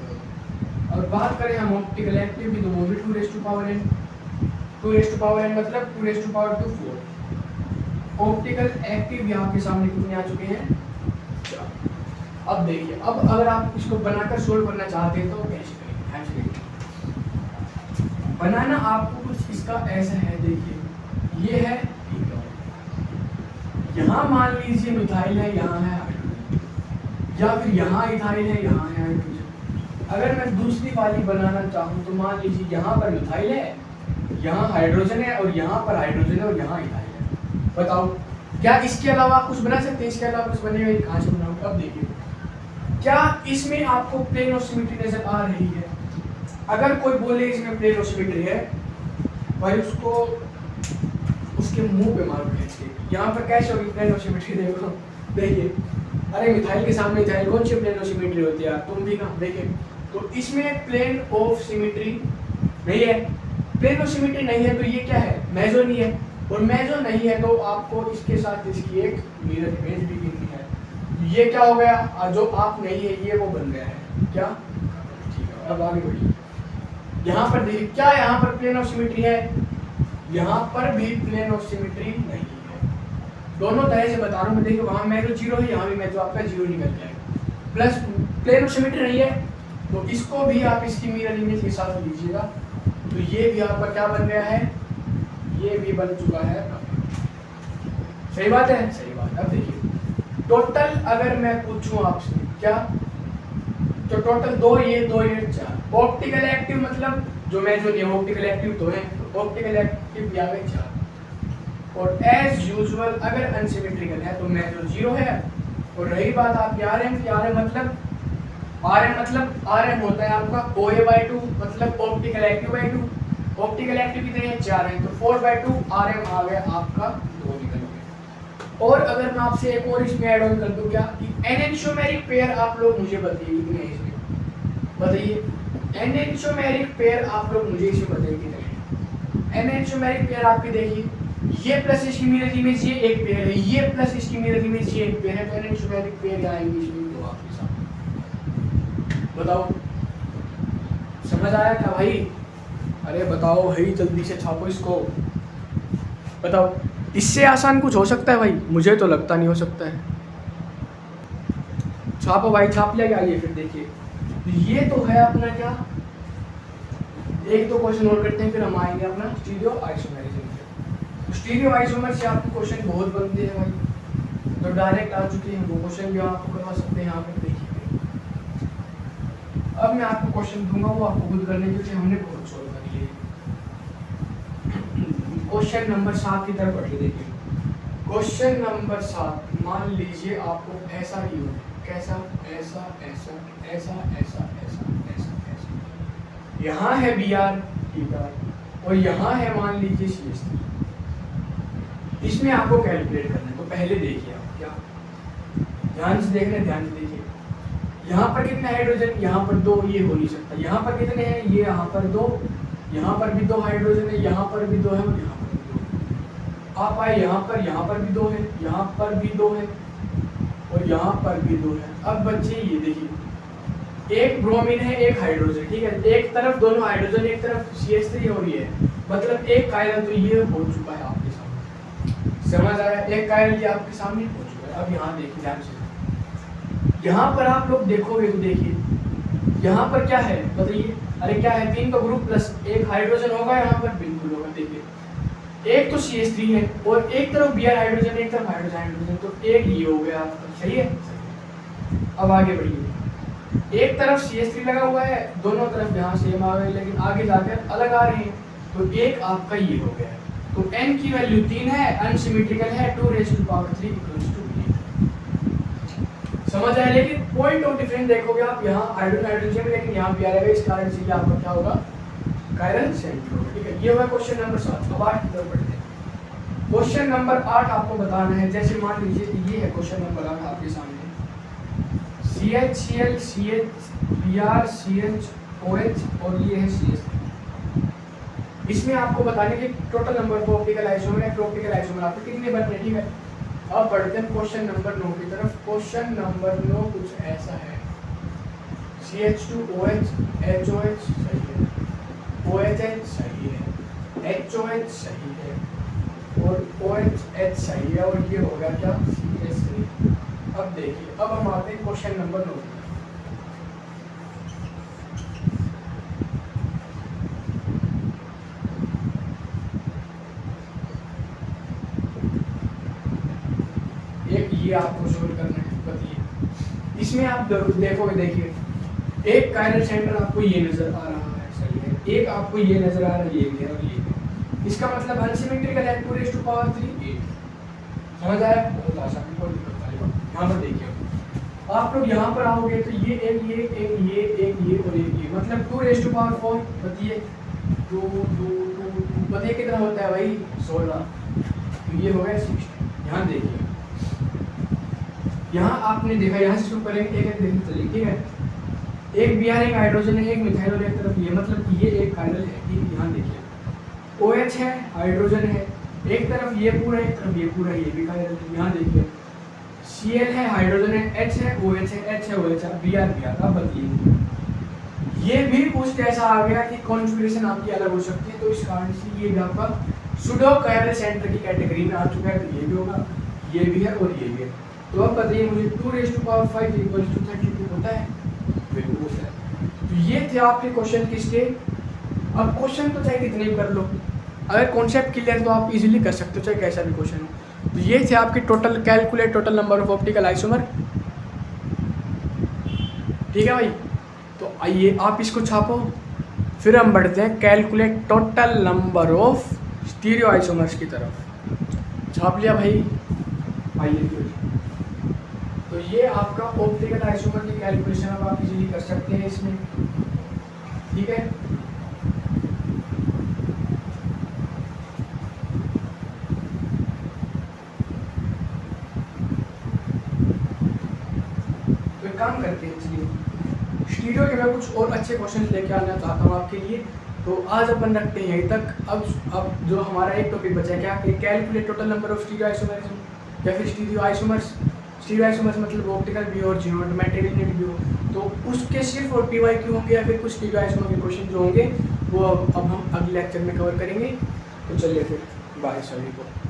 और बात करें हम ऑप्टिकल एक्टिव की तो वो भी 2n मतलब 2 4। ऑप्टिकल एक्टिव भी आपके सामने कितने आ चुके हैं? 4। अब देखिए, अब अगर आप इसको बनाकर सोल्व करना चाहते हैं तो कैसे करेंगे? बनाना आपको कुछ इसका ऐसा है। देखिए ये है, यहाँ मान लीजिए मिथाइल है, यहाँ है हाइड्रोजन, या फिर यहाँ इथाइल है, यहाँ है हाइड्रोजन। अगर मैं दूसरी वाली बनाना चाहूँ तो मान लीजिए यहाँ पर मिथाइल है, यहाँ हाइड्रोजन है, और यहाँ पर हाइड्रोजन है और यहाँ इथाइल है। बताओ क्या इसके अलावा आप कुछ बना सकते हैं? इसके अलावा कुछ बनेगा? कहाँ से बनाऊंगा? अब देखिए, क्या इसमें आपको प्लेन ऑफ सिमेट्री नजर आ रही है? अगर कोई बोले इसमें प्लेन ऑफ सिमेट्री है, भाई उसको उसके मुंह पे मारो खींच के। यहाँ पर कैसे होगी प्लेन ऑफ सिमेट्री? देखो, देखिए, अरे मिथाइल के सामने इथाइल, कौन सी प्लेन ऑफ सिमेट्री होती है? तुम भी ना। देखिए तो इसमें प्लेन ऑफ सिमेट्री नहीं है। प्लेन ऑफ सिमेट्री नहीं है तो ये क्या है? मेजो नहीं है। और मेजो नहीं है तो आपको इसके साथ इसकी एक मिरर इमेज भी गिननी है। ये क्या हो गया? जो आप नहीं है ये वो बन गया है। क्या? ठीक है, अब आगे बढ़िए। यहाँ पर देखिए, क्या यहाँ पर प्लेन ऑफ सिमेट्री है? यहाँ पर भी प्लेन ऑफ सिमेट्री नहीं है। दोनों तरह से बता रहा हूँ मैं। देखिए वहाँ मेजो 0 है, यहाँ भी मेजो आपका 0 निकल जाएगा। प्लस प्लेन ऑफ सिमेट्री नहीं है तो इसको भी आप इसकी मिरर इमेज के साथ लीजिएगा, तो ये भी आपका क्या बन गया है? ये भी बन चुका है। सही बात है? सही बात। अब देखिए टोटल अगर मैं पूछूं आपसे, क्या तो टोटल 2 ये 4। ऑप्टिकल एक्टिव मतलब जो मैं जो नहीं ऑप्टिकल एक्टिव तो है, ऑप्टिकल एक्टिव भी आ गए 4। और एज यूजुअल अगर अनसिमेट्रिकल है तो मेजर 0 है। और रही बात आपकी आर एम की, आर एम मतलब होता है आपका OA/2 मतलब optical active by 2। Optical active कितने हैं 4 हैं, तो 4/2 RM आ गया आपका 2 निकल गया। और अगर मैं आपसे एक और इसमें ऐड ऑन कर दूं क्या कि एनेंटियोमेरिक पेयर आप लोग मुझे बताइए कितने हैं इसमें, बताइए एनेंटियोमेरिक पेयर आप लोग मुझे इसमें बताइए कितने हैं। एनेंटियोमेरिक पेयर आपकी देखिए ये प्लस इसकी मिरर इमेज ये एक पेयर है, ये प्लस इसकी मिरर इमेज ये एक पेयर है, तो एनेंटियोमेरिक पेयर आएंगे इसमें दो आपके साथ। बताओ समझ आया क्या भाई? अरे बताओ भाई जल्दी से छापो इसको, बताओ इससे आसान कुछ हो सकता है भाई? मुझे तो लगता नहीं हो सकता है। छापो भाई, छाप लिया क्या? ये फिर देखिए ये तो है अपना क्या, एक दो क्वेश्चन और करते हैं फिर हम आएंगे अपना स्टीरियो आइसोमेरिज्म पे। स्टीरियो आइसोमर से आपके क्वेश्चन बहुत बनते हैं भाई, तो डायरेक्ट आ चुके हैं वो क्वेश्चन भी आपको करवा सकते हैं यहाँ पर। देखिए अब मैं आपको क्वेश्चन दूंगा वो आपको खुद करने के लिए हमने बहुत सोल्व कर लिए। क्वेश्चन नंबर 7 की तरफ बढ़िए। देखिए क्वेश्चन नंबर 7, मान लीजिए आपको ऐसा ही हो, कैसा, ऐसा ऐसा ऐसा ऐसा ऐसा ऐसा ऐसा, यहाँ है BR थीटा और यहाँ है मान लीजिए CS3। इसमें आपको कैलकुलेट करना है, तो पहले देखिए आप क्या ध्यान से देखना, ध्यान से देखिए यहाँ पर कितने हाइड्रोजन, यहाँ पर 2, ये हो नहीं सकता। यहाँ पर कितने हैं, ये यहाँ पर 2, यहाँ पर भी 2 हाइड्रोजन है, यहाँ पर भी 2 है और यहाँ पर भी 2। आप आए यहाँ पर भी 2 है, यहाँ पर भी 2 है और यहाँ पर भी 2 है। अब बच्चे ये देखिए एक ब्रोमीन है एक हाइड्रोजन, ठीक है, एक तरफ दोनों हाइड्रोजन एक तरफ CH3 और ये है, मतलब एक कायरल तो ये हो चुका है आपके सामने। समझ आया? एक कायरल ये आपके सामने हो चुका है। अब यहाँ देखिए ध्यान से, यहाँ पर आप लोग देखोगे तो देखिए यहाँ पर क्या है बताइए, अरे क्या है, 3 का ग्रुप प्लस एक हाइड्रोजन होगा, यहाँ पर बिल्कुल होगा। देखिए एक तो CH3 है और एक तरफ Br हाइड्रोजन एक तरफ हाइड्रोजन, तो एक ये हो गया आपका, सही है। अब आगे बढ़िए, एक तरफ CH3 लगा हुआ है, दोनों तरफ यहाँ सेम आ गए लेकिन आगे जाकर अलग आ रहे हैं, तो एक आपका ये हो गया। तो n की वैल्यू 3 है, अनसिमेट्रिकल है, 2⁻³ समझ आया। लेकिन पॉइंट ऑफ डिफरेंस देखोगे आप, यहाँ हाइड्रोजन में लेकिन यहाँ भी आ रहेगा, इस कारण से आपका क्या होगा, कायरल सेंटर होगा। ठीक है, ये होगा क्वेश्चन नंबर 7। अब 8 की तरफ बढ़ते हैं। क्वेश्चन नंबर 8 आपको बताना है, जैसे मान लीजिए ये है क्वेश्चन नंबर 8 आपके सामने, CHCl CH Br CHOH और ये है CH3। इसमें आपको बताने के total number of optical isomer है, ऑप्टिकल आइसोमर आपके कितने बन रहे, ठीक है। अब बढ़ते हैं क्वेश्चन नंबर 9 की तरफ। क्वेश्चन नंबर 9 कुछ ऐसा है, CH2OH HOH सही है, OHH सही है, HOH सही है और OHH सही है और ये हो गया क्या, CH3। अब देखिए अब हम आते हैं क्वेश्चन नंबर 9 की। ये आपको सोल्व करना है, बताइए इसमें आप देखोगे, देखिए एक कायरल सेंटर आपको ये नजर आ रहा है, सही है, एक आपको ये नजर आ रहा है, ये भी है और ये भी। इसका मतलब अनसिमेट्रिकल है, 2⁻3 8। समझ आया? बहुत आसान, कोई दिक्कत वाली बात। यहाँ पर देखिए आप लोग यहाँ पर आओगे तो ये एक ये एक ये एक ये और एक ये, मतलब 2⁻4। बताइए 2 2 2 बताइए कितना होता है भाई, 16। तो ये हो गया 60। यहाँ देखिए यहाँ आपने देखा, यहाँ से शुरू करेंगे, एक एक देखते चलिए, ठीक है। एक Br एक हाइड्रोजन है, एक मिथाइल और एक तरफ ये, मतलब ये एक कायरल है, ठीक है। यहाँ देखिए OH है, हाइड्रोजन है, एक तरफ ये पूरा है, एक तरफ ये पूरा है, ये भी कायरल है। यहाँ देखिए Cl है, हाइड्रोजन है, H है, OH है, H है, OH है, Br। अब बताइए ये भी कुछ ऐसा आ गया कि कॉन्फ़िगरेशन आपकी अलग हो सकती है, तो इस कारण से ये भी आपका सुडो कायरल सेंटर की कैटेगरी में आ चुका है। तो ये भी होगा, ये भी है और ये भी है। तो अब बताइए मुझे 2⁻5 = 32 होता है, बिल्कुल होता है। तो ये थे आपके क्वेश्चन किसके। अब क्वेश्चन तो चाहे कितने भी कर लो, अगर कॉन्सेप्ट क्लियर तो आप इजीली कर सकते हो, चाहे कैसा भी क्वेश्चन हो। तो ये थे आपके total, calculate total number of optical isomer, ठीक है भाई। तो आइए आप इसको छापो, फिर हम बढ़ते हैं calculate total number of stereo isomers की तरफ। छाप लिया भाई। आइए फिर, तो ये आपका ऑप्टिकल आइसोमर की कैलकुलेशन अब आप इजीली कर सकते हैं इसमें, ठीक है। तो एक काम करते हैं, चलिए स्टीरियो के मैं कुछ और अच्छे क्वेश्चन लेके आना चाहता हूँ आपके लिए। तो आज अपन रखते हैं यहीं तक। अब जो हमारा एक टॉपिक बचा है, क्या calculate total number of stereo isomers या फिर स्टीरियो आइसोमर्स। स्टीरियो आइसोमर्स मतलब ऑप्टिकल व्यू और जियोमेट्रिक व्यू। तो उसके सिर्फ और PYQ होंगे या फिर कुछ स्टीरियो आइसोमर के क्वेश्चन जो होंगे वो अब हम अगले लेक्चर में कवर करेंगे। तो चलिए फिर, बाय सभी को।